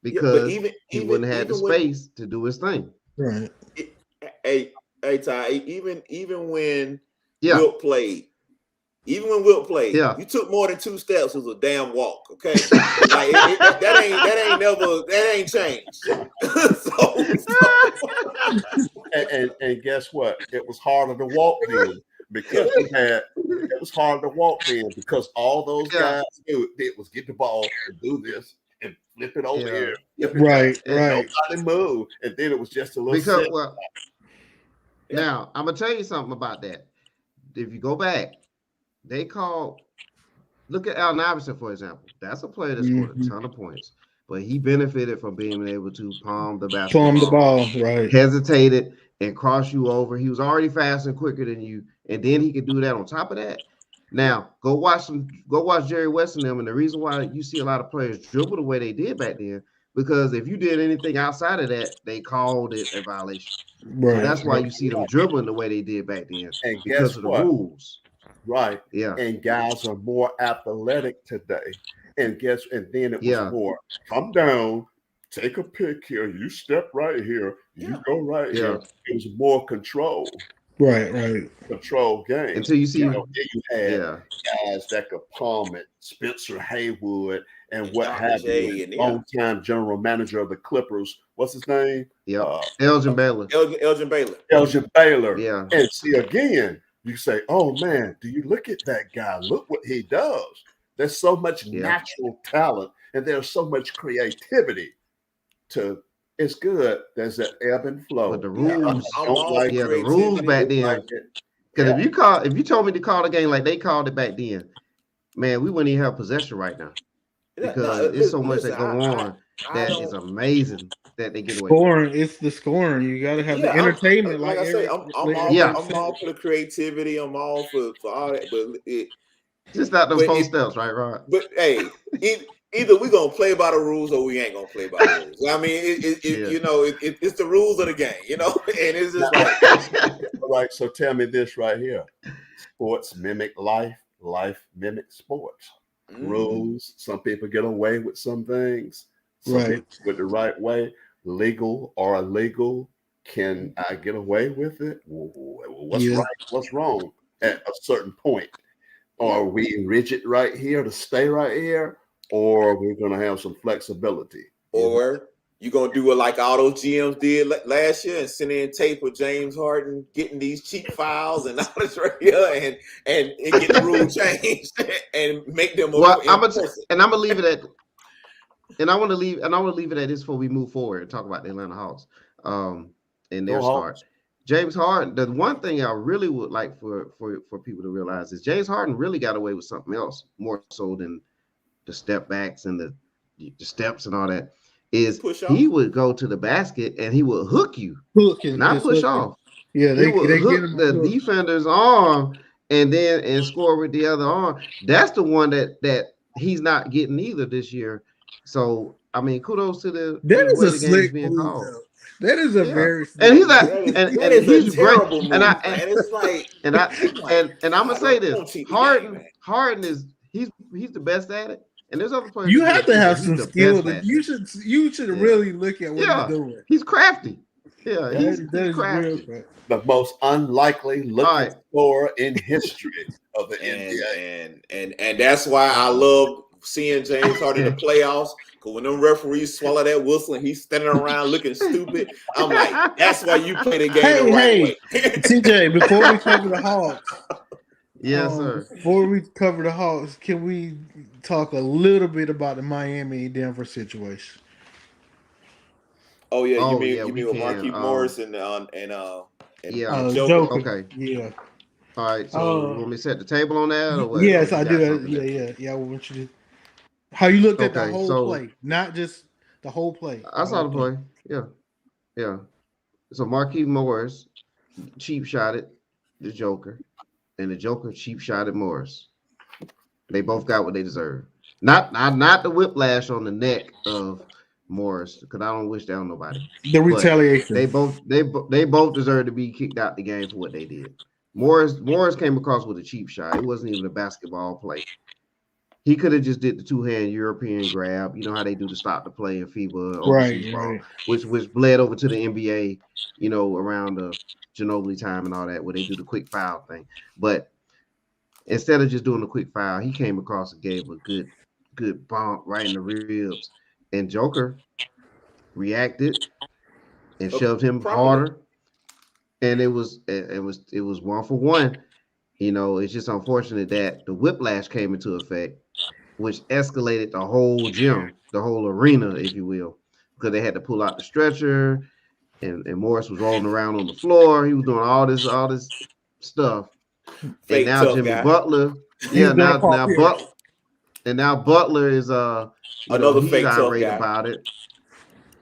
yeah, but because he wouldn't have had the even when space to do his thing. Right. hey Ty, even when Yeah, Wilt played, yeah. you took more than 2 steps. It was a damn walk. Okay, like that ain't changed. and guess what? It was harder to walk then because it was harder to walk then because all those Yeah, guys did was get the ball and do this and flip it over yeah. here, flip it Right. down, And Right. nobody moved, and then it was just a little because set. well, Yeah. now I'm gonna tell you something about that. If you go back, they called. Look at Allen Iverson, for example. That's a player that scored a hmm ton of points, but he benefited from being able to palm the Palm the basketball, ball. Right. hesitated, and cross you over. He was already faster and quicker than you, and then he could do that on top of that. Now, go watch Jerry West and them, and the reason why you see a lot of players dribble the way they did back then, because if you did anything outside of that, they called it a violation. So Right. that's why you see them dribbling the way they did back then And because guess of the what? rules. Right. Yeah, And guys are more athletic today. And then it was yeah, more come down, take a pick here, you step right here, you Yeah. go right yeah. here. It was more control Right. game. Until you see, Then you had yeah, guys that could palm it, Spencer Haywood and what Dr. have J you. and Longtime general manager of the Clippers. What's his name? yep. Elgin Baylor. Elgin Baylor. Elgin Baylor. Yeah, And see again, you say, oh man, do you look at that guy? Look what he does. There's so much Yeah. natural talent and there's so much creativity to it's good. There's that ebb and flow. but the Yeah, rules, I don't like yeah, it. the rules back Don't then. like it. Because Yeah. if you told me to call the game like they called it back then, man, we wouldn't even have possession right now because there's so much that go on that is amazing that they get away with. Scoring. It's the scoring. You got to have the Yeah, entertainment. like I say, I'm all Yeah. I'm all for the creativity. I'm all for all that, but Just not them But 4 it- steps, right, Rod? but hey, either we gonna play by the rules or we ain't gonna play by the rules. I mean, Yeah. it's the rules of the game, and it's just like All right. So tell me this right here. Sports mimic life, life mimics sports. Rules. Some people get away with some things. Some Right. people with the right way, legal or illegal. Can I get away with it? What's Yeah. right? What's wrong at a certain point? Are we rigid right here to stay right here, or we're going to have some flexibility? Or you gonna do it like all those GMs did last year and send in tape of James Harden getting these cheap fouls and all this right here and get the rule changed and make them Well, I'm enforce it. gonna leave it at, and I want to leave it at this before we move forward and talk about the Atlanta Hawks, and their Go start. Hawks. James Harden, the one thing I really would like for people to realize is James Harden really got away with something else more so than the step backs and the steps and all that. Is Push he off. would go to the basket and he would hook you, Hooking, not just push hooking. off. Yeah, He would they get hook him a the hook. defender's arm and score with the other arm. That's the one that he's not getting either this year. So I mean, kudos to That the is way a the game's slick being move, called. though. That is a Yeah, very and slick he's like, move. That and is a he's great. terrible And move, man. It's like I I'm like, and I'm gonna God, say this: don't cheat the game, man. Harden is he's the best at it, and there's other players You that do have it to too, but have he's some the skill. best That at it. you should Yeah, really look at what he's yeah, doing. he's crafty. Yeah, That he's is real crafty. quick. The most unlikely All looking right, scorer in history of the and NBA. and that's why I love seeing James Harden in the playoffs. Because when them referees swallow that whistle and he's standing around looking stupid, I'm like, that's why you play the game the Hey, right hey, way. TJ, before we cover the Hawks, yes, sir. can we talk a little bit about the Miami and Denver situation? Oh yeah, Oh yeah, you we mean with can. Marquise Morris Yeah. and Joker? Joker. Okay. Yeah. All right. So you Uh, want me to set the table on that, or what? Or yes, you I got do. something Yeah, there? yeah. I want you to how you looked at the Okay. whole So play, not just the whole play. I saw the play. Yeah, yeah. So Marquise Morris cheap shotted the Joker, and the Joker cheap shotted Morris. They both got what they deserve. Not the whiplash on the neck of Morris, because I don't wish that on nobody. The But retaliation. they both deserve to be kicked out the game for what they did. Morris came across with a cheap shot. It wasn't even a basketball play. He could have just did the two-hand European grab. You know how they do to stop the play in FIBA overseas Right, ball, right. which bled over to the NBA. You know, around the Ginobili time and all that, where they do the quick foul thing. But instead of just doing the quick foul, he came across and gave a good bump right in the ribs, and Joker reacted and shoved him Properly. harder, and it was 1 for 1. You know, it's just unfortunate that the whiplash came into effect, which escalated the whole gym, the whole arena, if you will, because they had to pull out the stretcher, and Morris was rolling around on the floor. He was doing all this stuff, and Fake now tough Jimmy guy. Butler, He's yeah, gonna pop here. now Butler is Another he's fake tough irate guy. about it.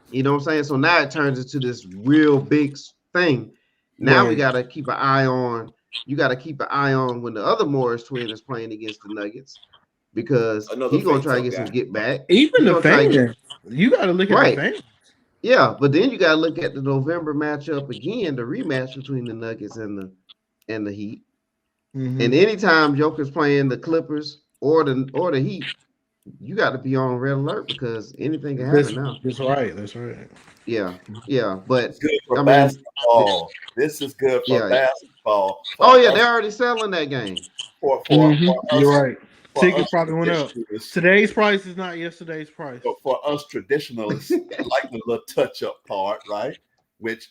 You know what I'm saying? So now it turns into this real big thing. Now we Right. got to keep an eye on. You got to keep an eye on when the other Morris twin is playing against the Nuggets, because Another he's gonna fake try to tough get some guy. get back. Even He's the gonna try to get fans. You got to look at the right. fans. Yeah, but then you got to look at the November matchup again, the rematch between the Nuggets and the Heat. And Mm-hmm. anytime Joker's playing the Clippers or the Heat, you got to be on red alert, because anything can happen now. That's right. That's right. Yeah, yeah, It's but good for I mean, basketball. This is good for yeah. basketball. For Oh yeah, us, they're already selling that game. Mm-hmm. You're right. for Tickets us probably went up. traditionalists, Today's price is not yesterday's price. for us traditionalists, I like the little touch-up part, right? Which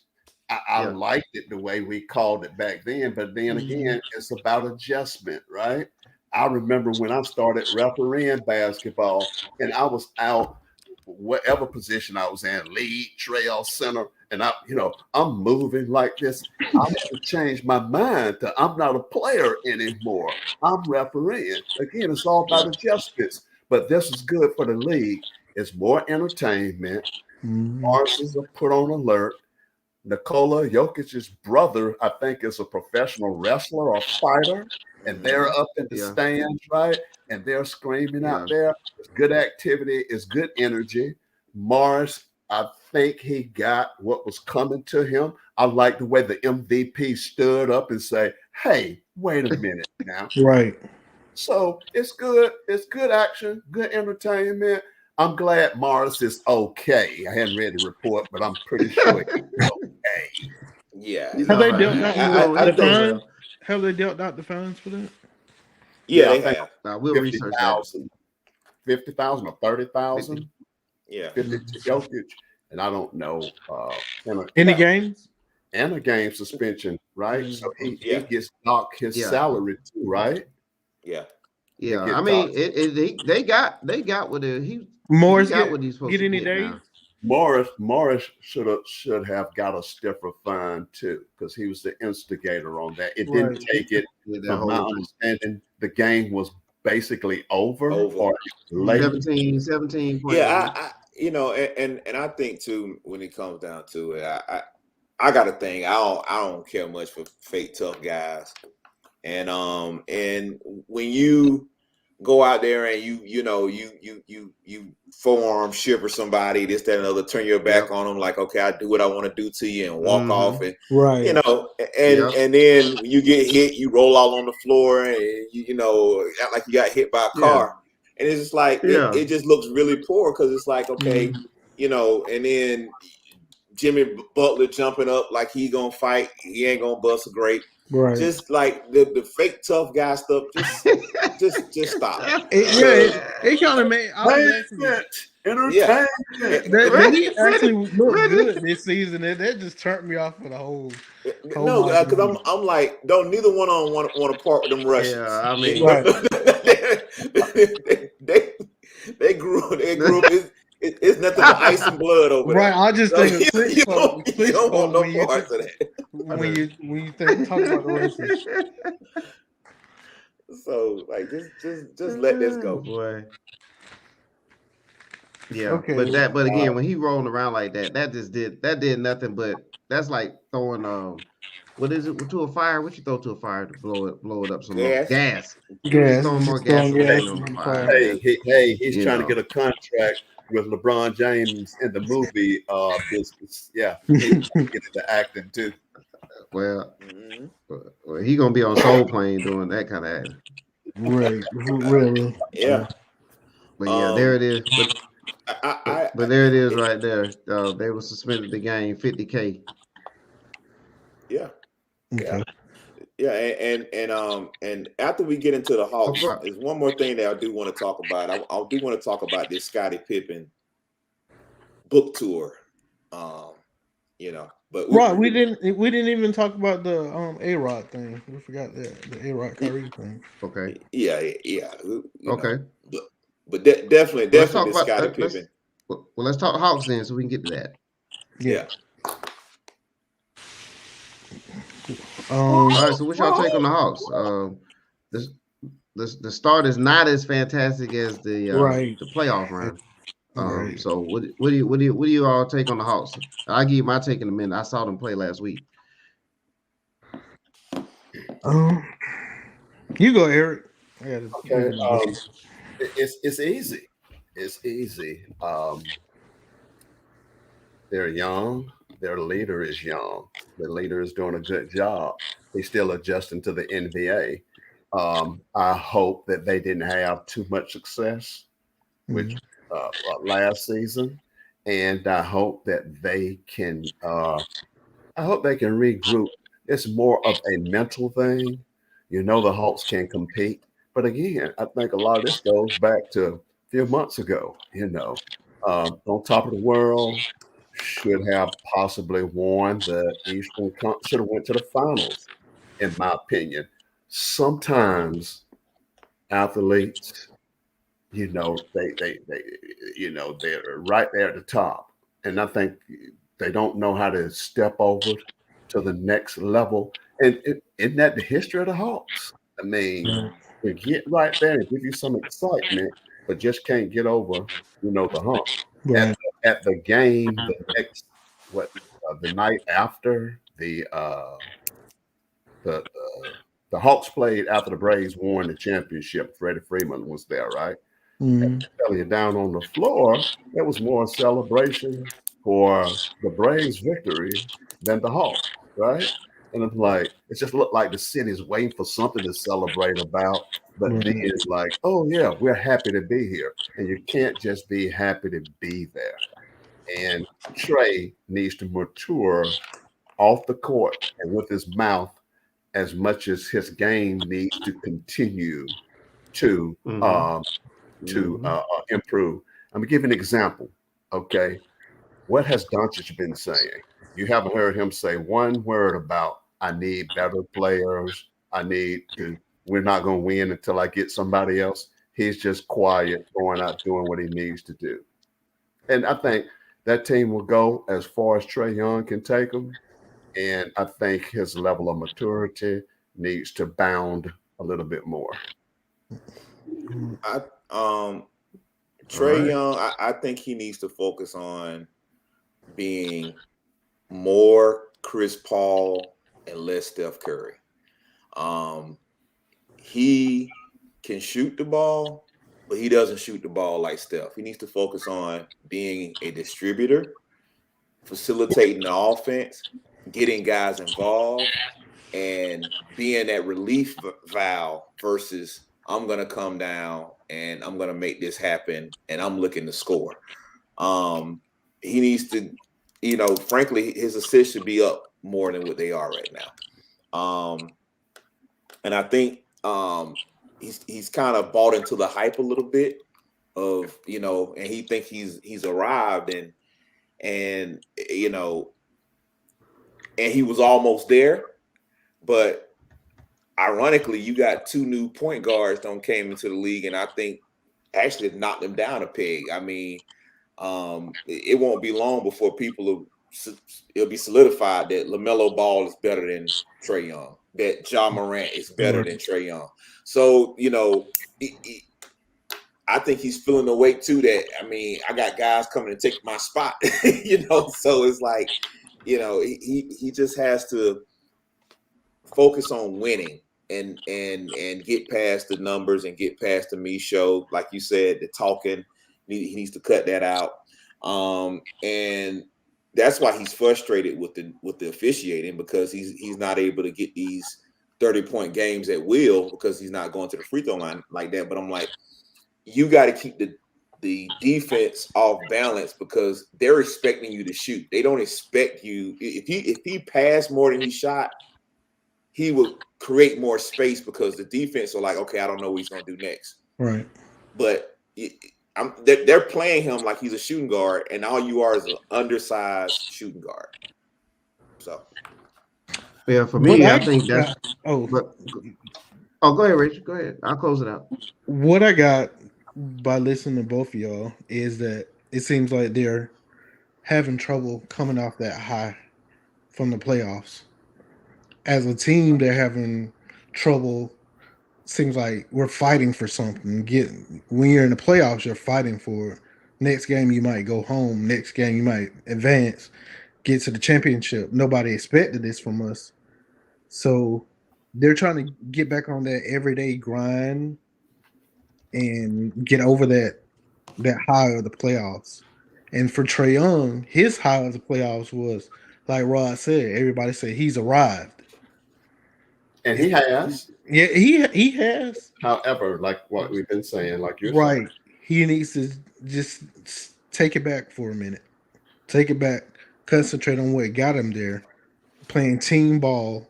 I Yeah, liked it the way we called it back then, but then again, it's about adjustment, right? I remember when I started refereeing basketball, and I was out whatever position I was in, lead, trail, center, and I'm moving like this. I had to change my mind to I'm not a player anymore. I'm refereeing. Again, it's all about yeah, adjustments, but this is good for the league. It's more entertainment. Mm-hmm. Horses are put on alert. Nikola Jokic's brother, I think, is a professional wrestler or fighter, and they're up in the yeah, stands, right? And they're screaming out yeah, there. It's good activity, it's good energy. Morris, I think he got what was coming to him. I like the way the MVP stood up and say, "Hey, wait a minute now." Right. So it's good. It's good action, good entertainment. I'm glad Morris is okay. I hadn't read the report, but I'm pretty sure he's okay. Yeah, he's Have all they right. dealt out I the He's doing think fines? well. Have they dealt out the fines for that? yeah Yeah, I they think have. Now we'll research that. 50,000, 50,000 or 30,000, 50. Yeah, 50 to Jokic, and I don't know. Any games? And a game suspension, right? So he yeah, gets docked his Yeah, salary too, right? yeah. He yeah. I get mean, docked. they got what he Morris got what he's supposed get to any get days? now. Morris should have got a stiffer fine too, because he was the instigator on that. It didn't Right. take it. With that From my whole understanding, the game was basically over Over. or late. 17 point. Yeah, I and I think too, when it comes down to it, I got a thing. I don't care much for fake tough guys. And when you go out there and you forearm shiver somebody, this, that, and other, turn your back on them, like, okay, I do what I want to do to you and walk off, and Right. and then when you get hit, you roll out on the floor and act like you got hit by a car, and it's just like it just looks really poor, because it's like, okay, and then Jimmy Butler jumping up like he gonna fight, he ain't gonna bust a grape. Right. Just like the fake tough guy stuff, just stop. It kind of made. I was actually. Entertainment. He actually looked good this season, and that just turned me off for the whole. No, because I'm like, don't neither one on want to part with them Russians. Yeah, I mean, they grew up. It's nothing but ice and blood over there. Right, I just think of you don't want no parts of that. When you talk about the Russians. So like, just let this go, boy. Yeah, Okay. but again, when he rolling around like that, that did nothing but, that's like throwing what is it, to a fire? What you throw to a fire to blow it up some more? Gas. Throwing more gas on the fire. He's trying to get a contract with LeBron James in the movie business. Yeah, he's get into acting too. Well, he gonna be on Soul Plane doing that kind of acting. Right, really. Yeah. But yeah, there it is. But there it is right there. They were suspended the game, $50K. Yeah. Okay. Yeah, and after we get into the Hawks, there's one more thing that I do want to talk about. I do want to talk about this Scottie Pippen book tour. But we didn't even talk about the A-Rod thing. We forgot that, the A-Rod Kyrie thing. Okay. Yeah. Okay. But definitely Scottie Pippen. Well, let's talk Hawks then, so we can get to that. Yeah. All right. So what's y'all take on the Hawks? The start is not as fantastic as the playoff round. Right. So what do you all take on the Hawks? I'll give you my take in a minute. I saw them play last week. You go, Eric. Okay. It's easy. It's easy. They're young. Their leader is young. The leader is doing a good job. He's still adjusting to the NBA. I hope that they didn't have too much success, which last season, and I hope that they can. I hope they can regroup. It's more of a mental thing. The Hawks can compete, but again, I think a lot of this goes back to a few months ago. On top of the world, should have possibly won the Eastern. Should have went to the finals, in my opinion. Sometimes athletes, they're right there at the top, and I think they don't know how to step over to the next level. And isn't that the history of the Hawks? I mean, they get right there and give you some excitement, but just can't get over, the hump. Right. At the game, the night after the Hawks played after the Braves won the championship. Freddie Freeman was there, right? And telling you, down on the floor, there was more celebration for the Braves' victory than the Hawks, right? And it's like, it just looked like the city's waiting for something to celebrate about. But then it's like, oh yeah, we're happy to be here. And you can't just be happy to be there. And Trey needs to mature off the court and with his mouth as much as his game needs to continue to improve. I'm gonna give you an example. Okay, what has Doncic been saying? You haven't heard him say one word about I need better players. We're not gonna win until I get somebody else. He's just quiet, going out doing what he needs to do. And I think that team will go as far as Trey Young can take them. And I think his level of maturity needs to bound a little bit more. I All Trey right. Young, I think he needs to focus on being more Chris Paul and less Steph Curry. Um, he can shoot the ball, but he doesn't shoot the ball like Steph. He needs to focus on being a distributor, facilitating the offense, getting guys involved, and being that relief valve versus I'm going to come down and I'm going to make this happen and I'm looking to score. He needs to, frankly, his assists should be up more than what they are right now. And I think he's kind of bought into the hype a little bit of, and he thinks he's arrived and and he was almost there, but ironically, you got two new point guards that came into the league, and I think actually knocked them down a peg. I mean, it won't be long before it'll be solidified that LaMelo Ball is better than Trey Young, that Ja Morant is better than Trey Young. So, I think he's feeling the weight too that, I mean, I got guys coming to take my spot, so it's like, he just has to focus on winning and get past the numbers and get past the me show. Like you said, the talking, he needs to cut that out. And that's why he's frustrated with the officiating, because he's not able to get these 30-point games at will because he's not going to the free throw line like that. But I'm like, you got to keep the defense off balance because they're expecting you to shoot. They don't expect you. If he passed more than he shot, he would create more space because the defense are like, okay, I don't know what he's going to do next. Right. But they're playing him like he's a shooting guard, and all you are is an undersized shooting guard. So, yeah, for me, I think that's. go ahead, Rich. Go ahead. I'll close it out. What I got by listening to both of y'all is that it seems like they're having trouble coming off that high from the playoffs. As a team, they're having trouble. Seems like we're fighting for something. When you're in the playoffs, you're fighting for it. Next game, you might go home. Next game, you might advance, get to the championship. Nobody expected this from us. So they're trying to get back on that everyday grind and get over that high of the playoffs. And for Trae Young, his high of the playoffs was, like Rod said, everybody said he's arrived. And he has. Yeah, he has. However, like what we've been saying, like you're Right. saying, He needs to just take it back for a minute. Take it back. Concentrate on what got him there. Playing team ball.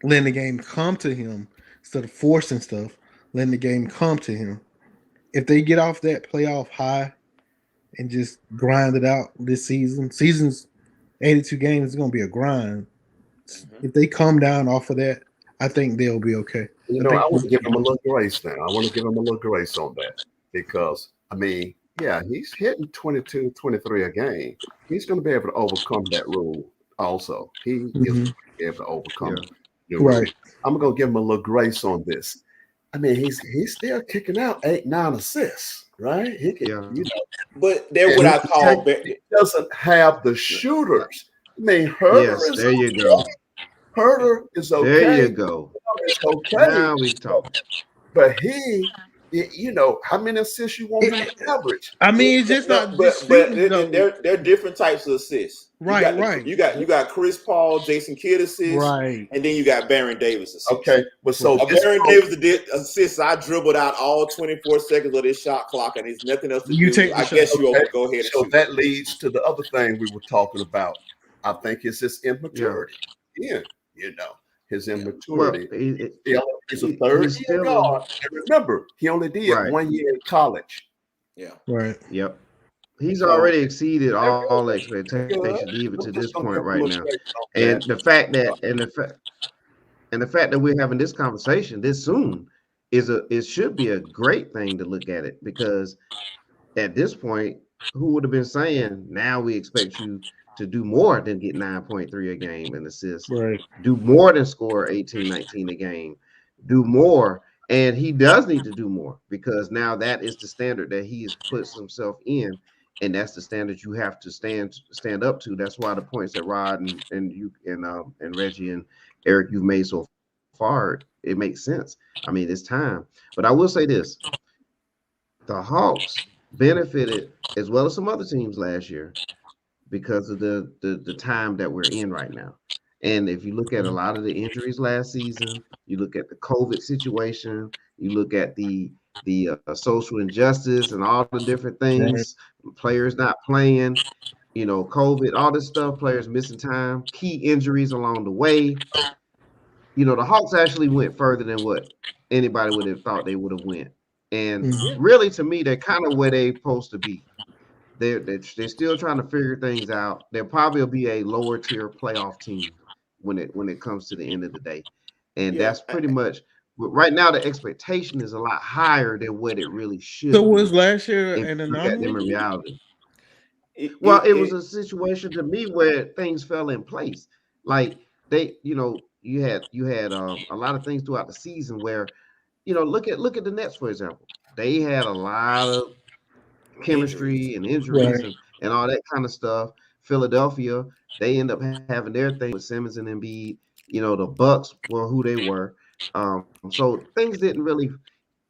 Letting the game come to him instead of forcing stuff. Letting the game come to him. If they get off that playoff high and just grind it out this season's 82 games is going to be a grind. If they come down off of that, I think they'll be okay. I want to give him a little grace now. I want to give him a little grace on that because, I mean, yeah, he's hitting 22, 23 a game. He's going to be able to overcome that rule also. He is going to be able to overcome the rule. Right. I'm going to give him a little grace on this. I mean, he's still kicking out 8-9 assists, right? He can, but they're what I call. He doesn't have the shooters. I mean, Herter is there you go. Herter is okay. There you go. It's okay. Now we talk. But how many assists you want him to average? I mean, it's just not. But they're different types of assists. Right. You got Chris Paul, Jason Kidd assists, right, and then you got Baron Davis assists. Okay, but so Baron Davis assists. I dribbled out all 24 seconds of this shot clock, and there's nothing else to do. I guess you will go ahead. So that leads to the other thing we were talking about. I think it's his immaturity. Yeah, his immaturity. He's a third-year guard. And remember, he only did 1 year in college. Yeah. Right. Yep. He's already exceeded all expectations even to this point right now. And the fact that we're having this conversation this soon it should be a great thing to look at it, because at this point, who would have been saying, now we expect you to do more than get 9.3 a game and assists, Right. do more than score 18, 19 a game, do more. And he does need to do more because now that is the standard that he has puts himself in. And that's the standard you have to stand up to. That's why the points that Rod and you and Reggie and Eric you've made so far, it makes sense. I mean, it's time. But I will say this: the Hawks benefited as well as some other teams last year because of the time that we're in right now. And if you look at a lot of the injuries last season, you look at the COVID situation, you look at the social injustice and all the different Right. things, players not playing, COVID, all this stuff, players missing time, key injuries along the way. The Hawks actually went further than what anybody would have thought they would have went. And Mhm. Yeah, really, to me, they're kind of where they're supposed to be. They're still trying to figure things out. They'll probably be a lower tier playoff team when it comes to the end of the day, and yeah. that's pretty much right now. The expectation is a lot higher than what it really So should was be. last year If an you look at them in anomaly? reality, It, well, it, it was it, a situation to me where things fell in place. Like you had a lot of things throughout the season where look at the Nets for example. They had a lot of Injuries. chemistry and injuries Right. and all that kind of stuff. Philadelphia, they end up having their thing with Simmons and Embiid. The Bucks were who they were. So things didn't really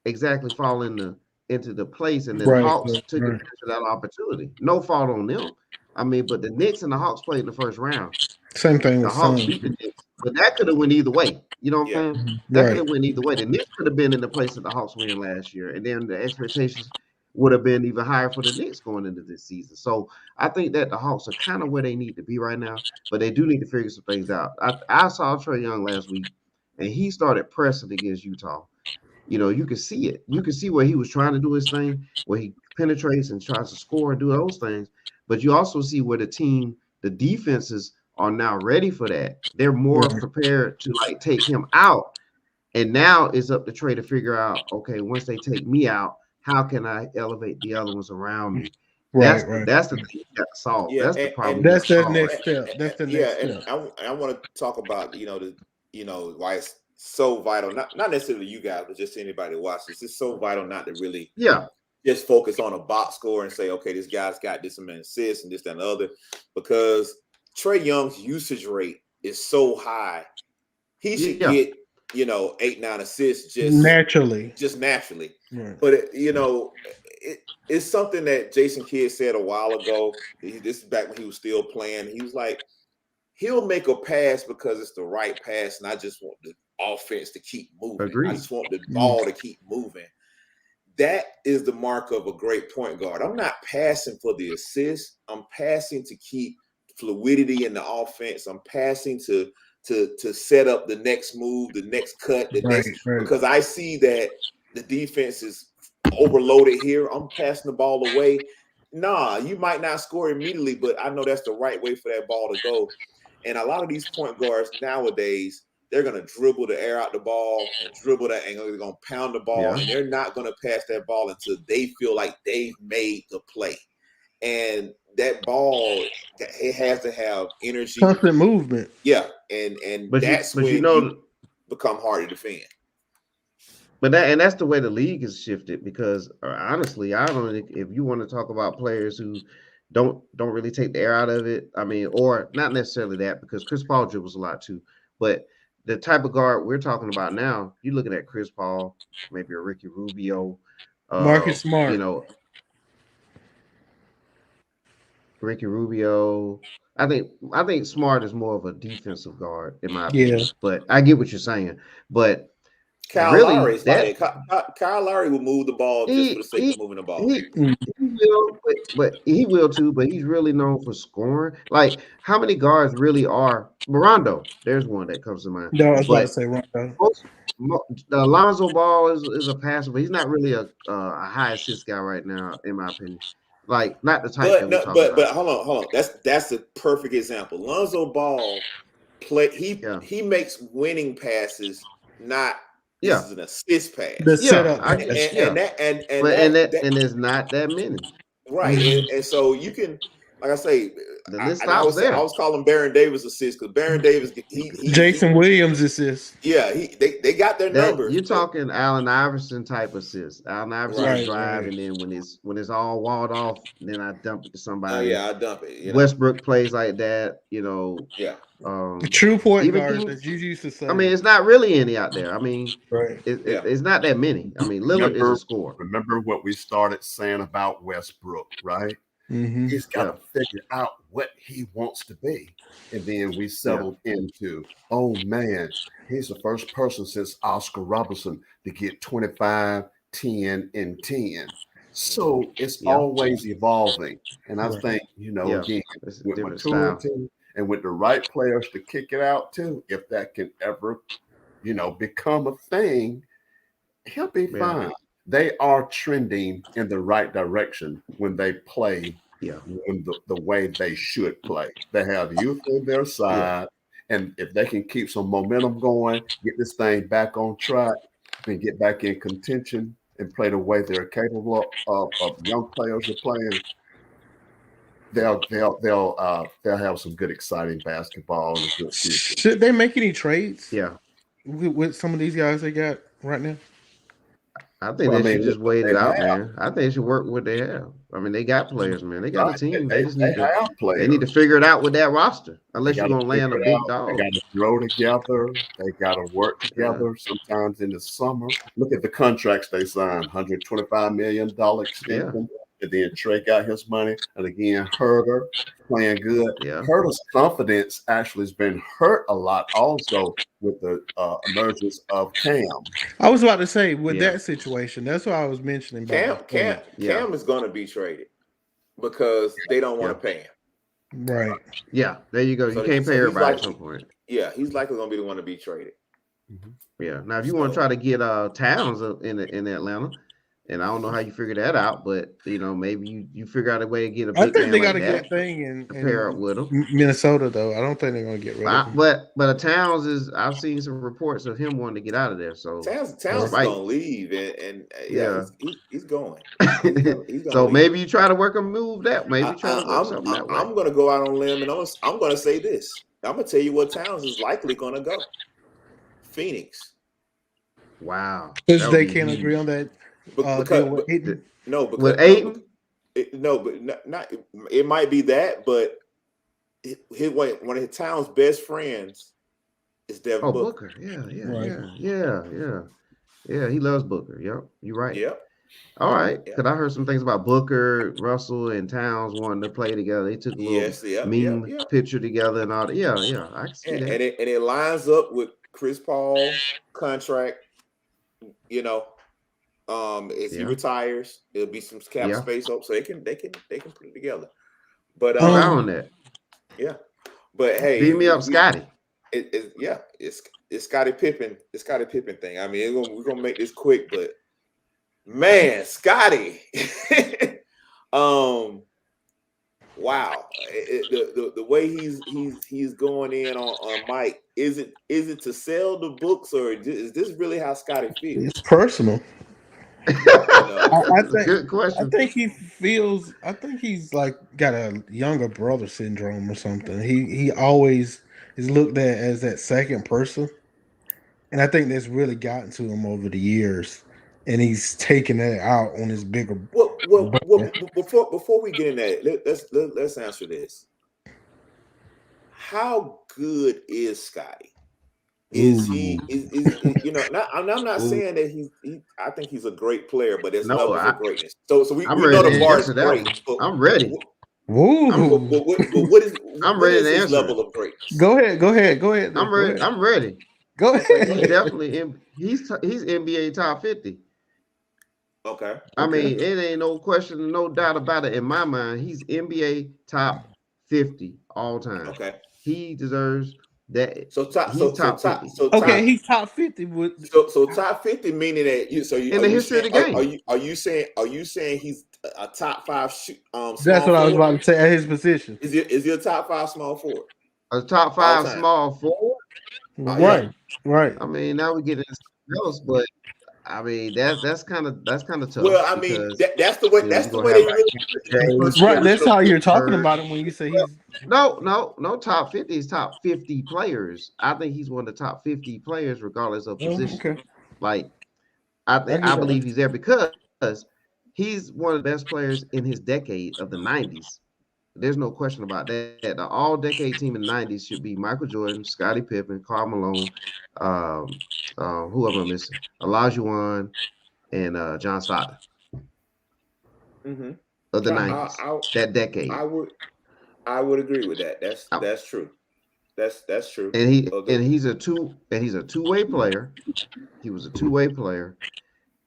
exactly fall into the place, and then Right. Hawks Right. took Right. advantage of that opportunity. No fault on them. I mean, but the Knicks and the Hawks played in the first round. Same thing The with Hawks Suns. beat the Knicks, but that could have went either way. You know what I'm Yeah. saying? That could Right. have went either way. The Knicks could have been in the place that the Hawks were in last year, and then the expectations would have been even higher for the Knicks going into this season. So I think that the Hawks are kind of where they need to be right now, but they do need to figure some things out. I saw Trae Young last week, and he started pressing against Utah. You can see it. You can see where he was trying to do his thing, where he penetrates and tries to score and do those things. But you also see where the defenses are now ready for that. They're more Right. prepared to like take him out. And now it's up to Trey to figure out, okay, once they take me out, how can I elevate the other ones around me? That's Right. the Right. that's the thing you got to solve. Yeah, That's the problem you got That's to the solve next right step. That's the yeah, next and step. I want to talk about why it's so vital. Not necessarily you guys, but just anybody who watches. It's so vital not to really now. Yeah, just focus on a box score and say, okay, this guy's got this many assists and this, that, and the other, because Trey Young's usage rate is so high. He should yeah, get 8, 9 assists Naturally. just naturally. Right. But it's something that Jason Kidd said a while ago. This is back when he was still playing. He was like, he'll make a pass because it's the right pass, and I just want the offense to keep moving. I agreed. just want the Mm. ball to keep moving. That is the mark of a great point guard. I'm not passing for the assist. I'm passing to keep fluidity in the offense. I'm passing to set up the next move, the next cut, the Right. next, Right. because I see that the defense is overloaded here. I'm passing the ball away. Nah, you might not score immediately, but I know that's the right way for that ball to go. And a lot of these point guards nowadays, they're going to dribble the air out the ball and dribble that, and they're going to pound the ball, Yeah. and they're not going to pass that ball until they feel like they've made the play. And that ball, it has to have energy. Constant movement. Yeah, and But you that's but you when you know become hard to defend. That's the way the league has shifted because honestly, I don't know if you want to talk about players who don't really take the air out of it. I mean, or not necessarily that because Chris Paul dribbles a lot too. But the type of guard we're talking about now, you're looking at Chris Paul, maybe a Ricky Rubio, uh, Marcus you Smart. know, Ricky Rubio. I think Smart is more of a defensive guard in my Yeah. opinion. But I get what you're saying. But Kyle Lowry really, is like that that. Kyle Lowry will move the ball just for the he sake of he moving the ball. he Mm. he will, but he will too. But he's really known for scoring. Like how many guards really are Rondo? There's one that comes to mind. No, I was about to But say Rondo. most, the Alonzo Ball is a passer, but he's not really a high assist guy right now, in my opinion. Like not the type that But we're no, talking but about. hold on. That's a perfect example. Lonzo Ball play. Yeah, He makes winning passes. Not this yeah, is an assist The pass. yeah. setup I pass. yeah. And But that and there's not that many. right, and so you can, like I say, The list and I stops was there. calling Baron Davis assist because Baron Davis he Jason Williams assist. yeah they got their That numbers, you're but talking Allen Iverson type assist. Allen Iverson will right. drive, Right. and then when it's all walled off, then I dump it to Oh somebody. yeah, I dump it. You know. Westbrook plays like that. Yeah. The true point Even guard King. that you used to I mean, say. it's not really any out there. I mean, Right. Yeah. it's not that many. I mean, Lillard is a Remember, scorer. remember what we started saying about Westbrook, right? Mm-hmm. He's got Yeah. to figure out what he wants to be. And then we Yeah. settled into, oh man, he's the first person since Oscar Robertson to get 25, 10, and 10. So it's Yeah. always evolving. And I Right. think, Yeah. again, It's a with different style. maturity and with the right players to kick it out too, if that can ever, become a thing, he'll be Yeah. fine. They are trending in the right direction when they play Yeah. in the way they should play. They have youth on their side, and if they can keep some momentum going, get this thing back on track, and get back in contention and play the way they're capable of young players are playing, they'll have some good, exciting basketball and a good future. Should they make any trades Yeah. with some of these guys they got right now? I think Well, I they should mean, look just what wait they it out, have. man. I think they should work with what they have. I mean, they got players, man. They got a Right? team. They, They just they need to have they need to players. figure it out with that roster. They Unless got you're to gonna land a figure it big out. They dog. got to grow together. They got to work Yeah. together. Sometimes in the summer, look at the contracts they signed: $125 million Yeah. extension, and then Trey got his money. And again, Herter playing good. Yeah. Herter's confidence actually has been hurt a lot, also with the emergence of Cam. I was about to say with Yeah. that situation, that's what I was mentioning about Cam is going to be traded because they don't want to pay him. Right. Yeah. There you go. So You can't pay he's everybody at some point. Yeah, he's likely going to be the one to be traded. Yeah. Now, if you want to try to get Towns in Atlanta, and I don't know how you figure that out, but maybe you figure out a way to get a I big think man they like got a that good thing in to pair up with him. Minnesota, though. I don't think they're going to get rid of him. But a Towns is. I've seen some reports of him wanting to get out of there. So Towns is going to leave, and he's going. He's so leave. maybe you try to work a move that. Maybe try to work something that way. I'm going to go out on a limb, and I'm going to say this. I'm going to tell you what Towns is likely going to go. Phoenix. Wow. Because they can't agree on that. With Ayton? Not. It might be that, but one of his Towns' best friends is Devin Booker. Yeah. He loves Booker. Yep, you're right. Yep. All right, because I heard some things about Booker, Russell, and Towns wanting to play together. They took a little meme picture together and all that. Yeah, I can see that. And it lines up with Chris Paul's contract. As he retires, there'll be some cap space up, so they can put it together. But on that. Yeah. But hey, beat me up, Scotty. It's Scottie Pippen. It's Scottie Pippen thing. I mean, we're gonna make this quick, but man, Scotty. Wow. The way he's going in on Mike, is it to sell the books, or is this really how Scotty feels? It's personal. I think, good question. I think he feels. I think he's like got a younger brother syndrome or something. He always is looked at as that second person, and I think that's really gotten to him over the years, and he's taking that out on his bigger. Well, before we get in that, let's answer this. How good is Scotty? Is he? I'm not saying that he's. I think he's a great player, but there's levels of greatness. So we know the bar is great. I'm ready. Woo! I'm ready to answer level of greatness. Go ahead. I'm ready. I'm ready. Go ahead. He's definitely he's NBA top 50. Okay. I mean, it ain't no question, no doubt about it. In my mind, he's NBA top 50 all time. Okay. He deserves that. He's top 50. He's top 50. So top 50 meaning that in the history of the game. Are you saying he's a top 5 small That's what I was about to say at his position. Is he a top 5 small forward? A top 5 small forward? Right. I mean, now we get into something else, but I mean, that's kind of tough Well, I mean, because that's the way you're that's the gonna way have they really do it. the The first Right, pick, that's original how you're talking third. about him when you say Well, he's no, top 50 is top 50 players. I think he's one of the top 50 players, regardless of position. okay. Like I I get believe that. he's there because he's one of the best players in his decade of the 90s. There's no question about that. The all decade team in the 90s should be Michael Jordan, Scottie Pippen, Karl Malone, um, who am I missing? Olajuwon and John Stockton hmm of the No, 90s, that I decade. would I would agree with that. Uh, That's true. That's true. And he Uh, and the, he's a two-way player. He was a two-way player.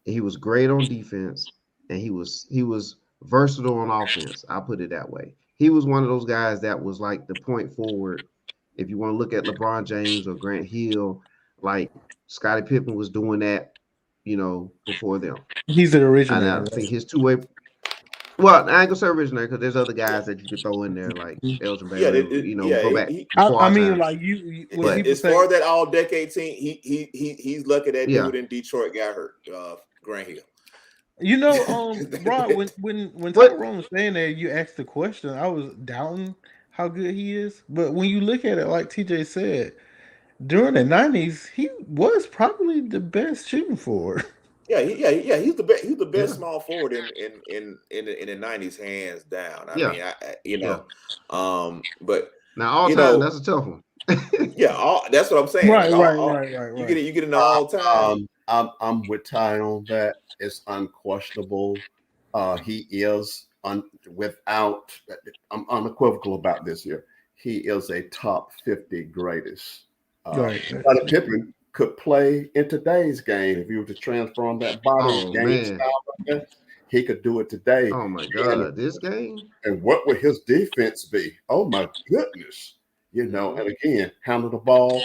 He was great on defense, and he was versatile on offense. I'll put it that way. He was one of those guys that was like the point forward. If you want to look at LeBron James or Grant Hill, like Scottie Pippen was doing that, before them. He's the And originator, I think right? his two-way. Well, I ain't gonna say originator because there's other guys that you could throw in there like Elgin yeah, Baylor. yeah. Go back before I our mean, time. like when But people As say, far as that all decade team, he's lucky that yeah, dude in Detroit got hurt. Grant Hill. Rod, when what? Tyrone was saying that, you asked the question. I was doubting how good he is, but when you look at it, like TJ said, during the '90s, he was probably the best shooting forward. Yeah. He's the best. He's the best Yeah, small forward in the '90s, hands down. I yeah, mean, yeah. but Now all you time, know, that's a tough one. yeah, that's what I'm saying. Like Right. you get into all time. I'm with Ty on that. It's unquestionable. He is without. I'm unequivocal about this here. He is a top 50 greatest. Right. Scottie Pippen could play in today's game if he were to transform that body Oh game man. style. He could do it today. Oh my And God. This game? and what would his defense be? Oh my goodness. Mhm. And again, handle the ball.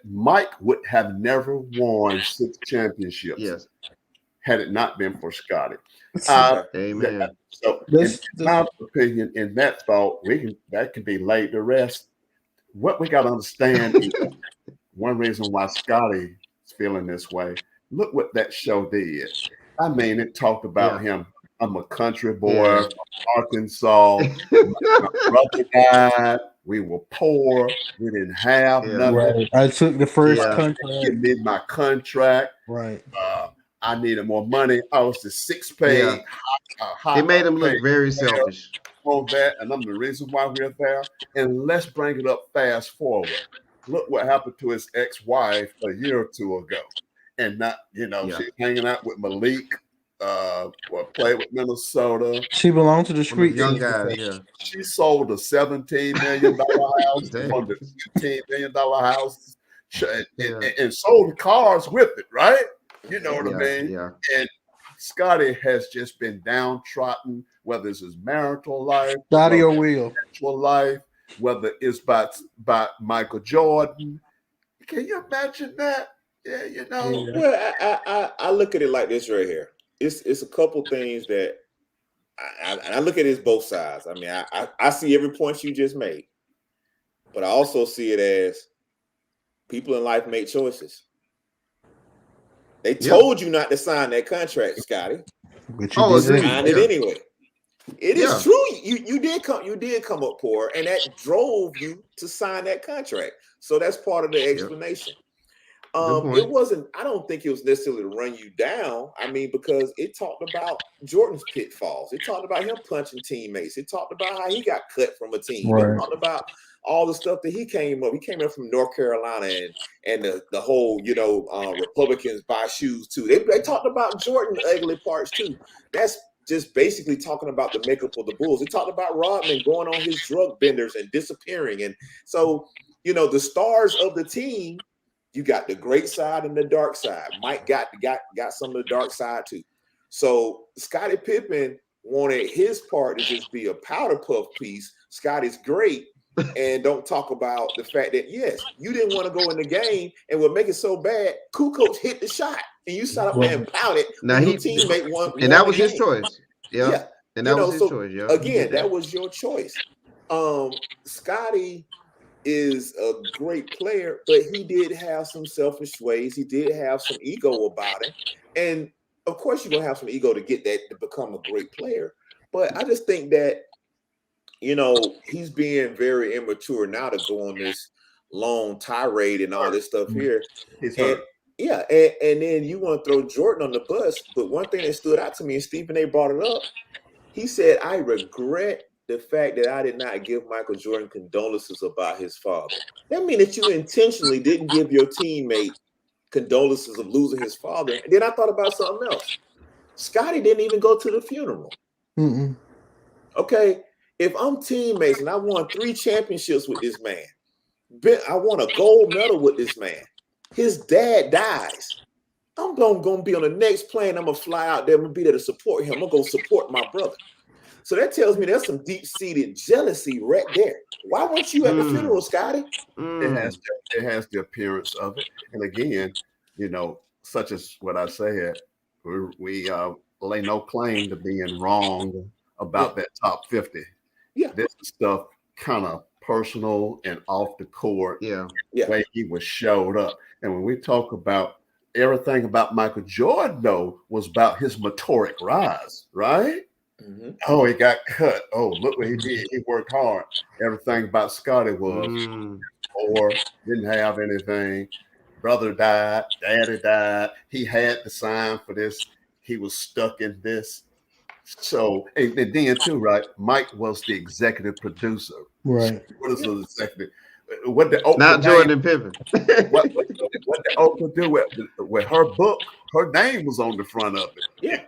Mike would have never won 6 championships Yes. had it not been for Scotty. Okay. Amen. So, in This my opinion, in that thought, that can be laid to rest. What we got to understand is one reason why Scotty is feeling this way. Look what that show did. I mean, it talked about Yeah. him. I'm a country boy Yeah. from Arkansas. My brother died. We were poor. We didn't have Yeah. nothing. right. I took the first Yeah. contract. Give me my contract. Right. I needed more money. I was the sixth Yeah. paid, It made him paid look very player selfish. on that, and I'm the reason why we're there. And let's bring it up fast forward. Look what happened to his ex-wife a year or two ago, and not, Yeah. she's hanging out with Malik. Played with Minnesota. She belonged to the One of the streets. young guys. Yeah. She sold a $17 million house, Dang. one of the $15 million houses, Yeah. and sold the cars with it, right? You know what I Yeah. mean? Yeah. And Scotty has just been downtrodden, whether it's his marital life, Scotty whether or Will. it's sexual life, whether it's by Michael Jordan. Can you imagine that? Yeah, Yeah. Well, I look at it like this right here. It's a couple things that I look at this both sides. I mean, I see every point you just made, but I also see it as people in life make choices. They told you not to sign that contract, Scotty. But you Oh, did agreed. it. Signed it Yeah. anyway. It is Yeah. true. You did come up poor, and that drove you to sign that contract. So that's part of the Yep. explanation. Good It point. wasn't. I don't think it was necessarily to run you down. I mean, because it talked about Jordan's pitfalls. It talked about him punching teammates. It talked about how he got cut from a team. It Right. talked about all the stuff that he came up. He came in from North Carolina and the whole Republicans buy shoes too. They talked about Jordan ugly parts too. That's just basically talking about the makeup of the Bulls. They talked about Rodman going on his drug benders and disappearing, and so the stars of the team. You got the great side and the dark side. Mike got some of the dark side too. So Scottie Pippen wanted his part to just be a powder puff piece. Scotty's great, and don't talk about the fact that yes, you didn't want to go in the game, and what make it so bad, Kukoc hit the shot, and you sat up there and pouted Now when he your teammate won and that the was his game. choice. Yeah. Yeah, And that was his so choice. Yeah. He again, did that was your choice. Scotty is a great player, but he did have some selfish ways. He did have some ego about him. And of course, you're going to have some ego to get that to become a great player. But I just think that, he's being very immature now to go on this long tirade and all this stuff here. He's And hurt. yeah, and then you want to throw Jordan on the bus. But one thing that stood out to me, and Stephen A brought it up, he said, I regret the fact that I did not give Michael Jordan condolences about his father. That means that you intentionally didn't give your teammate condolences of losing his father. And then I thought about something else. Scotty didn't even go to the funeral. Mm-mm. Okay, if I'm teammates and I won 3 championships with this man, I won a gold medal with this man, his dad dies. I'm going to be on the next plane. I'm going to fly out there. I'm going to be there to support him. I'm going to go support my brother. So that tells me there's some deep-seated jealousy right there. Why weren't you at the funeral, Scotty? It has the appearance of it. And again, such as what I said, we lay no claim to being wrong about that top 50. Yeah. This stuff kind of personal and off the court. Yeah. The way he was showed up. And when we talk about everything about Michael Jordan, though, was about his meteoric rise, right? Mm-hmm. Oh, he got cut. Oh, look what he did. He worked hard. Everything about Scotty was poor, didn't have anything. Brother died, daddy died. He had to sign for this. He was stuck in this. So, and then too, right? Mike was the executive producer. Right. What is the executive? What the Oprah Not Jordan and Pippen. what did Oprah do with her book? Her name was on the front of it. Yeah.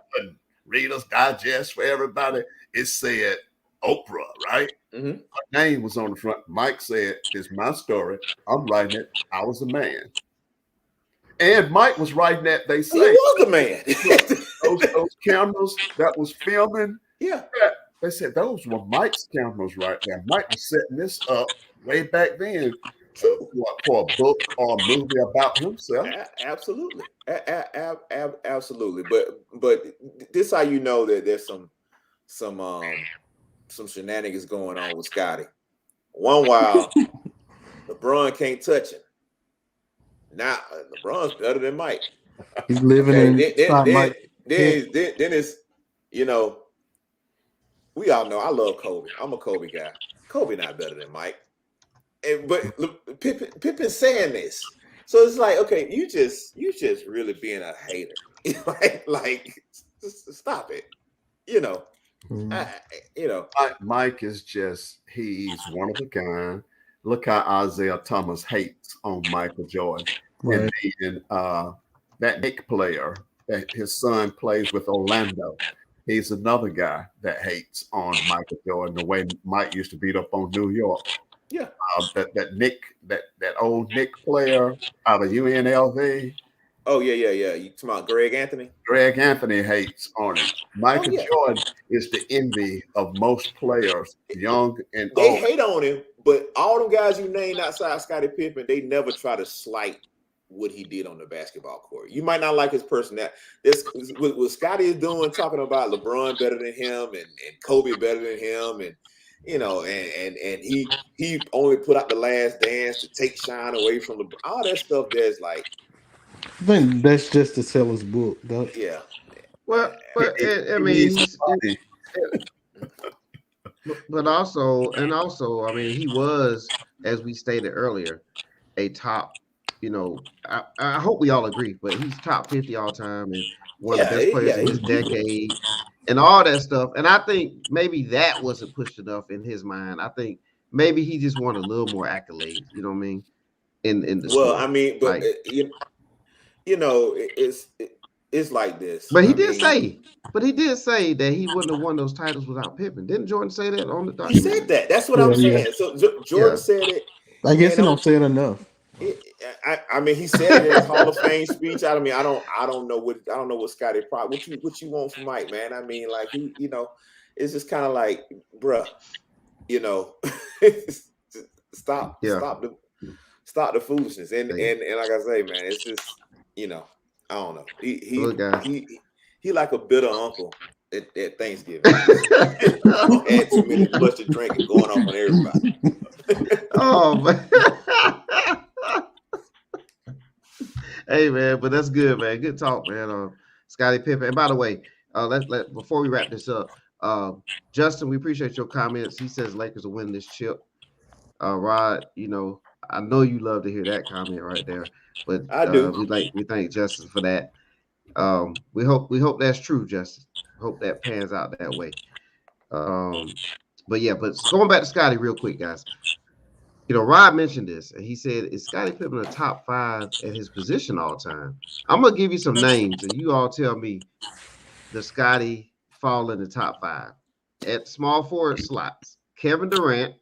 Reader's Digest for everybody. It said Oprah, right? Mm-hmm. Her name was on the front. Mike said, "It's my story. I'm writing it. I was a man." And Mike was writing that. They say he was the man. those cameras that was filming. Yeah. They said those were Mike's cameras right there. Mike was setting this up way back then for a book or a movie about himself. Absolutely. Absolutely. But this is how you know that there's some shenanigans going on with Scotty. One while LeBron can't touch him. Now LeBron's better than Mike. He's living in Mike. Then it's, we all know I love Kobe. I'm a Kobe guy. Kobe not better than Mike. But Pippen saying this. So it's like, okay, you just really being a hater. like stop it. Mike is he's one of a kind. Look how Isaiah Thomas hates on Michael Jordan. Right. And then that Nick player that his son plays with Orlando, he's another guy that hates on Michael Jordan the way Mike used to beat up on New York. Yeah. That old Nick player out of UNLV. Oh, yeah. You talking about Greg Anthony? Greg Anthony hates on him. Michael Jordan is the envy of most players, young and old. They hate on him, but all them guys you named outside Scottie Pippen, they never try to slight what he did on the basketball court. You might not like his personality. This what Scottie is doing, talking about LeBron better than him and Kobe better than him, and and he only put out The Last Dance to take shine away from all that stuff. There's like, I think that's just to sell his book. Yeah. Well, but I mean, but also, I mean, he was, as we stated earlier, a top. I hope we all agree, but he's top 50 all time and one of the best players in his decade and all that stuff. And I think maybe that wasn't pushed enough in his mind. I think maybe he just wanted a little more accolades. You know what I mean? In the sport. I mean, but like, it's like this. But he did say that he wouldn't have won those titles without Pippen. Didn't Jordan say that on the documentary? He said that. That's what I'm saying. So Jordan said it. I guess he don't say it enough. I mean, he said it in his Hall of Fame speech. I mean, I don't know what Scottie probably what you want from Mike, man. I mean, like it's just kind of like, bruh, stop the foolishness. And like I say, man, it's just I don't know. He like a bitter uncle at Thanksgiving. Had too many plus to drink and going off on everybody. Oh man. Hey man, but that's good, man. Good talk, man. Scottie Pippen. And by the way, let before we wrap this up, Justin, we appreciate your comments. He says Lakers will win this chip. Rod, I know you love to hear that comment right there, but I do. we thank Justin for that. We hope that's true, Justin. Hope that pans out that way. But yeah, but going back to Scotty real quick, guys. Rod mentioned this, and he said, "Is Scottie Pippen a top 5 at his position all time?" I'm gonna give you some names, and you all tell me the Scotty fall in the top 5 at small forward slots. Kevin Durant.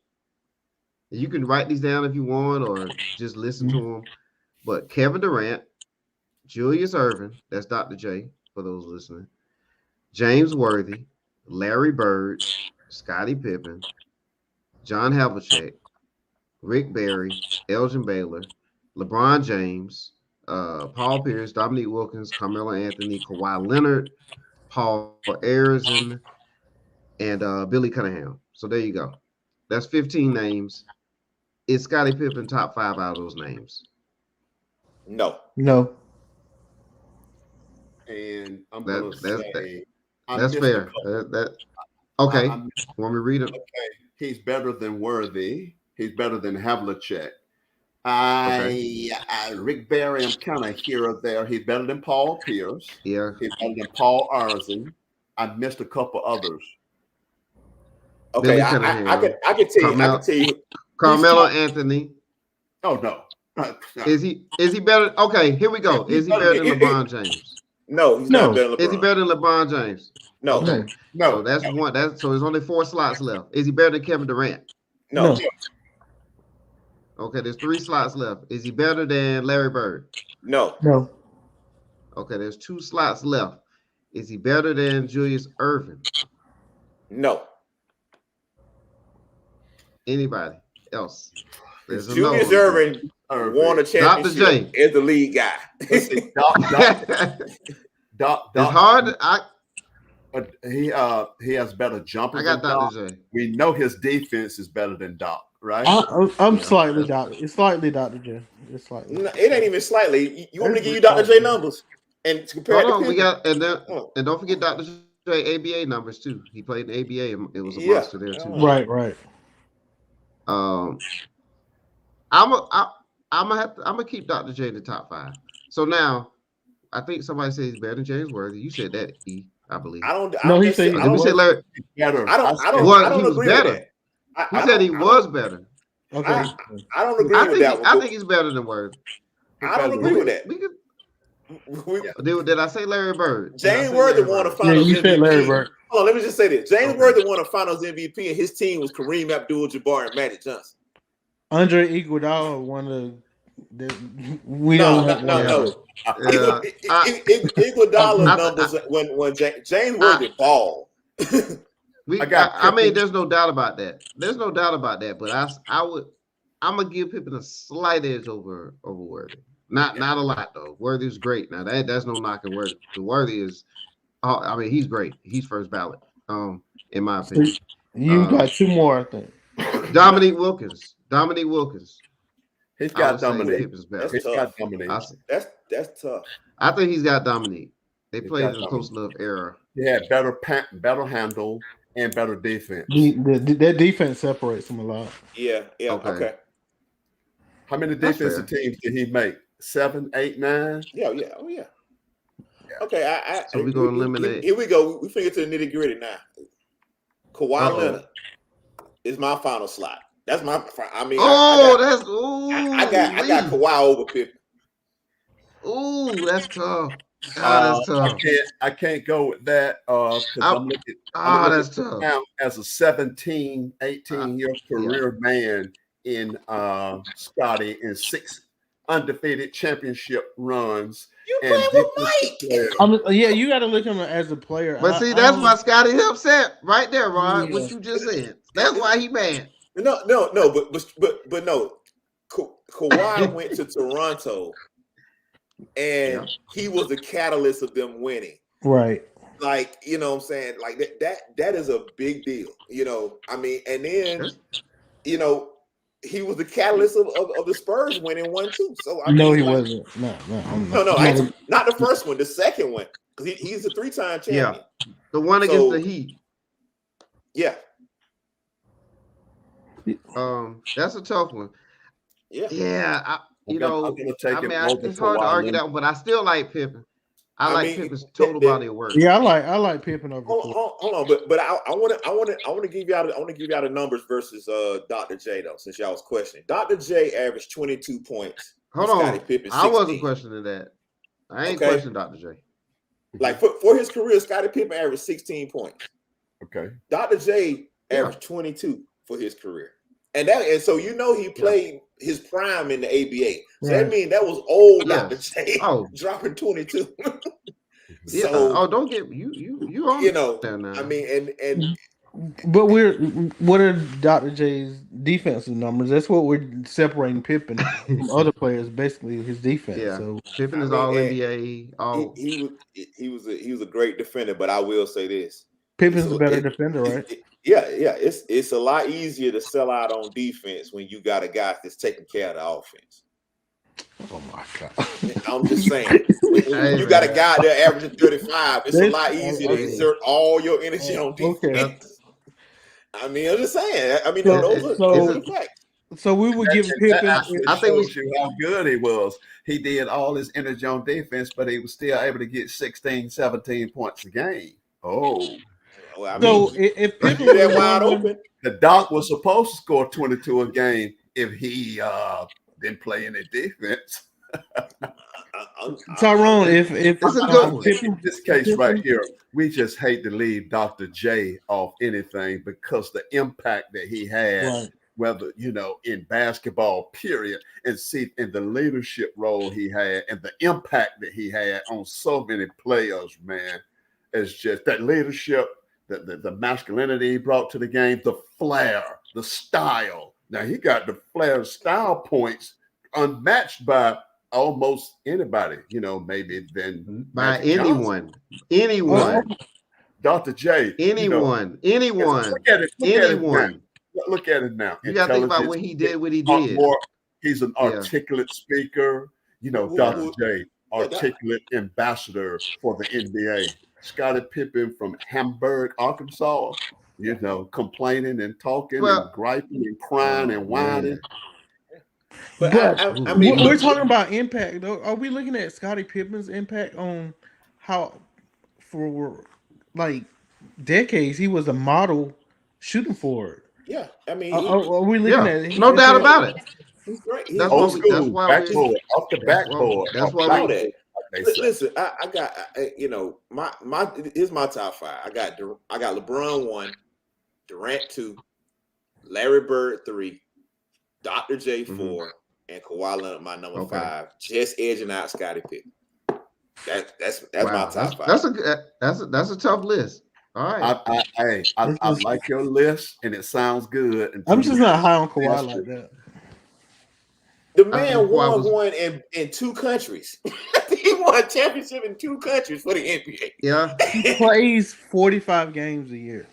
You can write these down if you want, or just listen to them. But Kevin Durant, Julius Erving, that's Dr. J for those listening. James Worthy, Larry Bird, Scottie Pippen, John Havlicek, Rick Barry, Elgin Baylor, LeBron James, Paul Pierce, Dominique Wilkins, Carmelo Anthony, Kawhi Leonard, Paul Arizin, and Billy Cunningham. So there you go. That's 15 names. Is Scottie Pippen top 5 out of those names? No. No. And I'm going to say that's fair. Okay. Want me to read it? Okay. He's better than Worthy. He's better than Havlicek. Rick Barry, I'm kind of here or there. He's better than Paul Pierce. Yeah. He's better than Paul Arizin. I missed a couple others. Okay, I can tell you. Carmelo Anthony. Oh no. Is he better? Okay, here we go. Is he better than LeBron James? No, he's not better than LeBron. Is he better than LeBron James? No. Okay. No. So that's one. So there's only 4 slots left. Is he better than Kevin Durant? No. Okay, there's 3 slots left. Is he better than Larry Bird? No. Okay, there's 2 slots left. Is he better than Julius Erving? No. Anybody else? Julius Erving won a championship as the lead guy. It's hard. He has better jumpers. I got Dr. J. We know his defense is better than Doc, right? I'm slightly Dr. It's slightly Dr. J. It's slightly. No, it ain't even slightly. You want me to give you Dr. J numbers and compare? Hold on, we got and don't forget Dr. J ABA numbers too. He played in ABA. And it was a monster there too. Right. I'm gonna keep Dr. J in the top 5. So now, I think somebody said he's better than James Worthy. You said that, I believe. He said Larry. Better. I don't he was agree better. with that. He said he was better. Okay. I don't agree with that. I think he's better than Worthy. I don't agree with that. Did I say Larry Bird? James Worthy won a Finals you MVP. said Larry Bird. Oh, let me just say this: James Worthy won a Finals MVP, and his team was Kareem Abdul-Jabbar and Magic Johnson. Andre Iguodala won the. No. Iguodala numbers when James Worthy ball. I mean, there's no doubt about that. But I'm gonna give Pippen a slight edge over Worthy. Not a lot though. Worthy's great. Now that's no knocking Worthy. Worthy is, he's great. He's first ballot. In my opinion. You got 2 more, I think. Dominique Wilkins. He's got Dominique. That's tough. That's tough. I think he's got Dominique. They played in a close enough era. Yeah, better handle and better defense. That defense separates them a lot. Yeah. Okay. How many defensive teams did he make? 7, 8, 9? Yeah. Oh yeah. Okay. So we're gonna eliminate. Here we go. We figure to the nitty gritty now. Kawhi Leonard is my final slot. That's my. I got Kawhi over Pippen. Ooh, that's tough. That's tough. I can't go with that. I'm looking that's tough. Now as a 17, 18-year career man in Scotty in 6 undefeated championship runs. You playing with Mike? You got to look at him as a player. But that's why Scotty upset right there, Rod. What you just said. That's why he mad. No. But no. Kawhi went to Toronto, and he was the catalyst of them winning. Right. Like, you know what I'm saying? Like that is a big deal. And then, he was the catalyst of the Spurs winning 1-2. So I No, mean, he like, wasn't. no, No. actually, not the first one, the second one, because he's a 3-time Yeah, champion. the one against So the Heat. yeah, That's a tough one. yeah. Yeah, I'm gonna take him over it's hard to Kawhi argue Leonard. that one, but I still like Pippen. I I like mean, Pippen's total body of work. Yeah, I like Pippen over Kawhi. hold on, but I want to give y'all the numbers versus Dr. J though, since y'all was questioning. Dr. J averaged 22 points. Hold Scottie on, Pippen I 16. wasn't questioning that. I ain't questioning Dr. J. Like for his career, Scottie Pippen averaged 16 points. Okay. Dr. J averaged 22 for his career. And so he played his prime in the ABA. So that means that was old Dr. J dropping 22. Yeah. So Don't get you on there now. I mean, and but what are Dr. J's defensive numbers? That's what we're separating Pippen from other players. Basically, his defense. Yeah. So Pippen is all NBA. He was a great defender. But I will say this: Pippen's a better defender, right? It's a lot easier to sell out on defense when you got a guy that's taking care of the offense. Oh my God! I'm just saying, when you got a guy there averaging 35, it's a lot easier to exert all your energy on defense. Okay. I mean, I'm just saying. I mean, those are the facts. So we would give Pippen. I think you how good he was. He did all his energy on defense, but he was still able to get 16, 17 points a game. Oh. Well, I mean, if Pippen was that wide open, the Doc was supposed to score 22 a game if he didn't play any defense. Tyrone, if it's a good one. In this case right here, we just hate to leave Dr. J off anything because the impact that he had, whether in basketball, period, and see in the leadership role he had and the impact that he had on so many players, man. It's just that leadership, the masculinity he brought to the game, the flair, the style. Now he got the flair style points unmatched by almost anybody, maybe than by anyone. Dr. J. Anyone. Look at it. Look at it now. You got to think about what he did. He's an articulate speaker. Dr. J, articulate ambassador for the NBA. Scottie Pippen from Hamburg, Arkansas. Complaining and talking and griping and crying and whining. But I mean, we're talking about impact, though. Are we looking at Scottie Pippen's impact on how, for like decades, he was a model shooting forward? Yeah, I mean, are we looking at it? No doubt about it. He's great. That's old school, that's why backboard, off the backboard. That's why we. Listen, I got my here's my top 5. I got LeBron 1, Durant 2, Larry Bird 3, Dr. J 4, and Kawhi Leonard my number 5, just edging out Scottie Pippen. That's my top 5. That's a tough list. All right. I like your list, and it sounds good. I'm just not high on Kawhi like that. The man won one in 2 countries. He won a championship in 2 countries for the NBA. Yeah. He plays 45 games a year.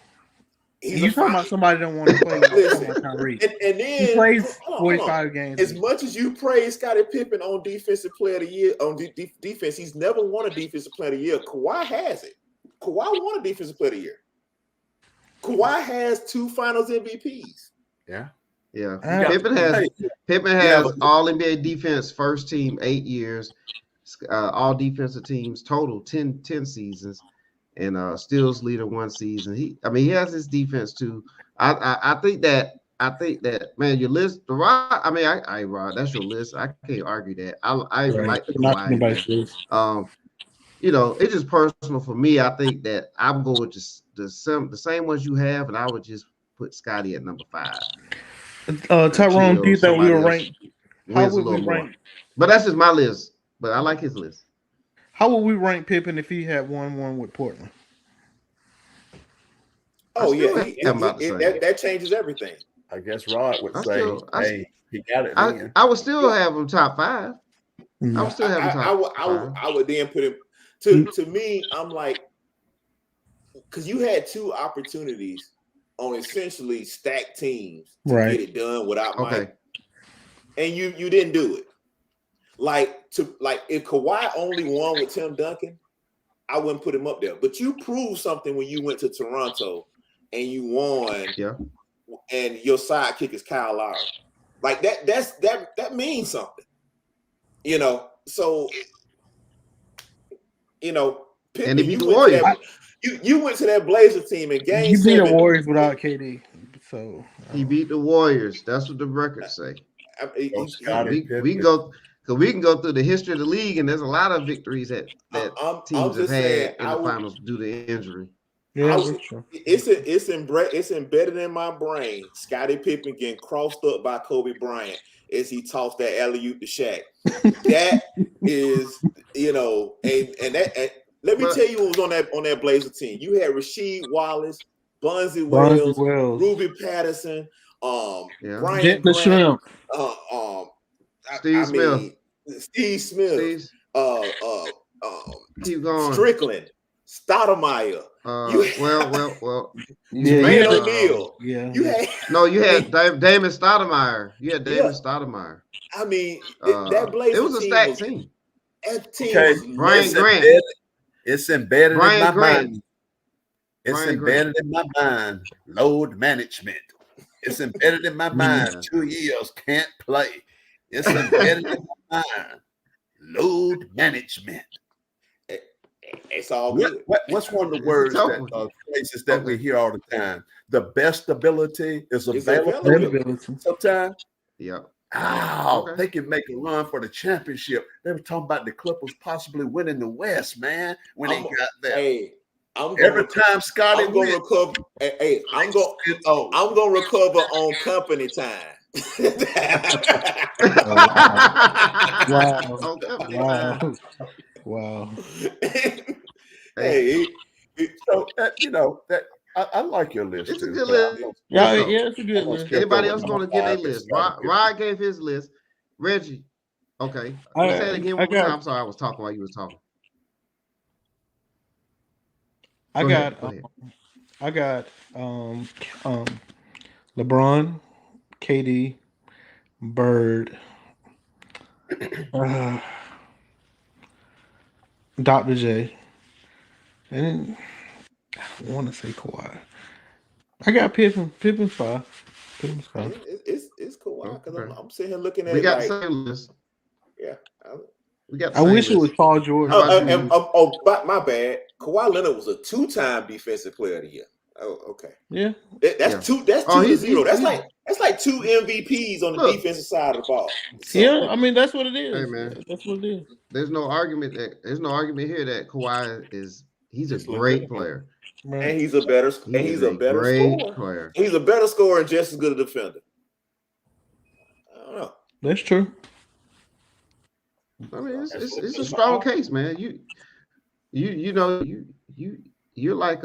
You talking about somebody that don't want to play with Kyrie. And then he plays 45 games. As much as you praise Scottie Pippen on defensive player of the year, on defense, he's never won a defensive player of the year. Kawhi has it. Kawhi won a defensive player of the year. Kawhi has 2 finals MVPs. Yeah. Yeah. Pippen has all NBA defense first team 8 years, all defensive teams total 10 seasons, and steals leader 1 season. He has his defense too. I think that man, your list, Rod. Rod, that's your list. I can't argue that. I like the Kawhi. It's just personal for me. I think that I'm going with just the same ones you have, and I would just put Scottie at number 5. Tyrone, do you think we were ranked? How would we rank? But that's just my list. But I like his list. How would we rank Pippen if he had 1-1 with Portland? Oh yeah, that changes everything. I guess Rod would say, "Hey, he got it." I would still have him top 5. I would still have him top 5. I would then put him to me. I'm like, because you had 2 opportunities on essentially stacked teams to Right. get it done without Okay. Mike, and you didn't do it. Like if Kawhi only won with Tim Duncan, I wouldn't put him up there. But you proved something when you went to Toronto and you won. Yeah. And your sidekick is Kyle Lowry. Like that means something. You know, so Pippen, And he beat the Warriors. You went to that Blazer team in game You beat 7. the Warriors without KD, so He beat the Warriors. That's what the records say. Scottie We can go through the history of the league, and there's a lot of victories that teams have had in the finals due to injury. yeah, that's true. It's embedded in my brain. Scottie Pippen getting crossed up by Kobe Bryant as he tossed that alley-oop to Shaq. That is, and let me tell you who was on that Blazer team. You had Rasheed Wallace, Bonzi Wells, Ruby Patterson, Brian Grant, Steve Smith, keep going. Strickland, Stoudemire. Yeah, O'Neal. Yeah. You had Damon Stoudemire. You had Damon Stoudemire. I mean, that Blazer it was a stacked team. That team Brian Grant. It's embedded Brian in my Grant. mind. It's embedded in my mind. Load management. It's embedded in my mind. 2 years can't play. It's embedded in my mind. Load management. It's all good. What's one of the words phrases that we hear all the time? The best ability is availability. Sometimes. Yeah. They can make a run for the championship. They were talking about the Clippers possibly winning the West, man, when they got there. Hey, every time Scottie I'm gonna recover. Hey, I'm gonna recover on company time. Wow. Hey, so that I like your list. It's too. a good list. Yeah, it's a good list. Anybody else going to get a list? Rod gave his list. Reggie. Okay. Say it again one more time. I'm sorry, I was talking while you was talking. I got LeBron, KD, Bird, Dr. J, and I want to say Kawhi. I got Pippen. Pippen's 5. Pippen's 5. It's Kawhi because I'm sitting here looking at we it. Got the same list. Yeah. We got. I wish it was Paul George. But my bad. Kawhi Leonard was a 2-time defensive player of the year. Oh, okay. Yeah. That's 2 to 0. That's like 2 MVPs on the defensive side of the ball. So, yeah, I mean that's what it is. Hey, man. That's what it is. There's no argument here that Kawhi he's a great player. And he's a better scorer. Player. He's a better scorer and just as good a defender. I don't know. That's true. I mean, it's a strong case, man. You're like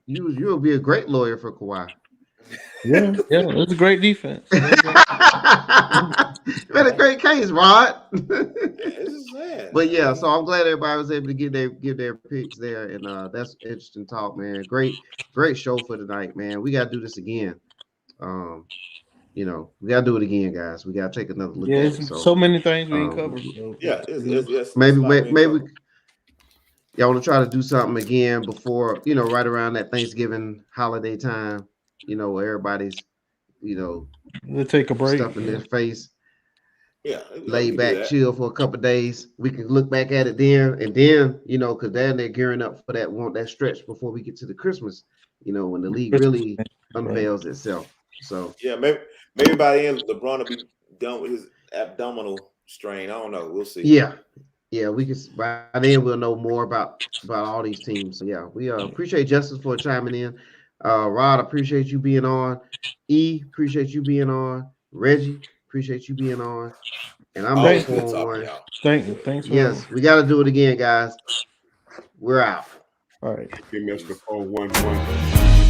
you'll be a great lawyer for Kawhi. Yeah, it's a great defense. Been a great case, Rod. But yeah, so I'm glad everybody was able to give their picks there, and that's interesting talk, man. Great show for tonight, man. We got to do this again. We got to do it again, guys. We got to take another look at it. So many things we ain't covered. So. Yeah, it's maybe y'all want to try to do something again before, right around that Thanksgiving holiday time, where everybody's, we'll take a break. Stuff in their face. Yeah. Lay back, chill for a couple of days. We can look back at it then, and then, because then they're gearing up for that stretch before we get to the Christmas, when the league really unveils itself. So yeah, maybe by the end, LeBron will be done with his abdominal strain. I don't know. We'll see. Yeah, we can. By then, we'll know more about all these teams. So yeah, we appreciate Justice for chiming in. Rod, appreciate you being on. Appreciate you being on. Reggie, appreciate you being on. And I'm one. Thanks. Yes, we got to do it again, guys. We're out. All right. Mr. 411.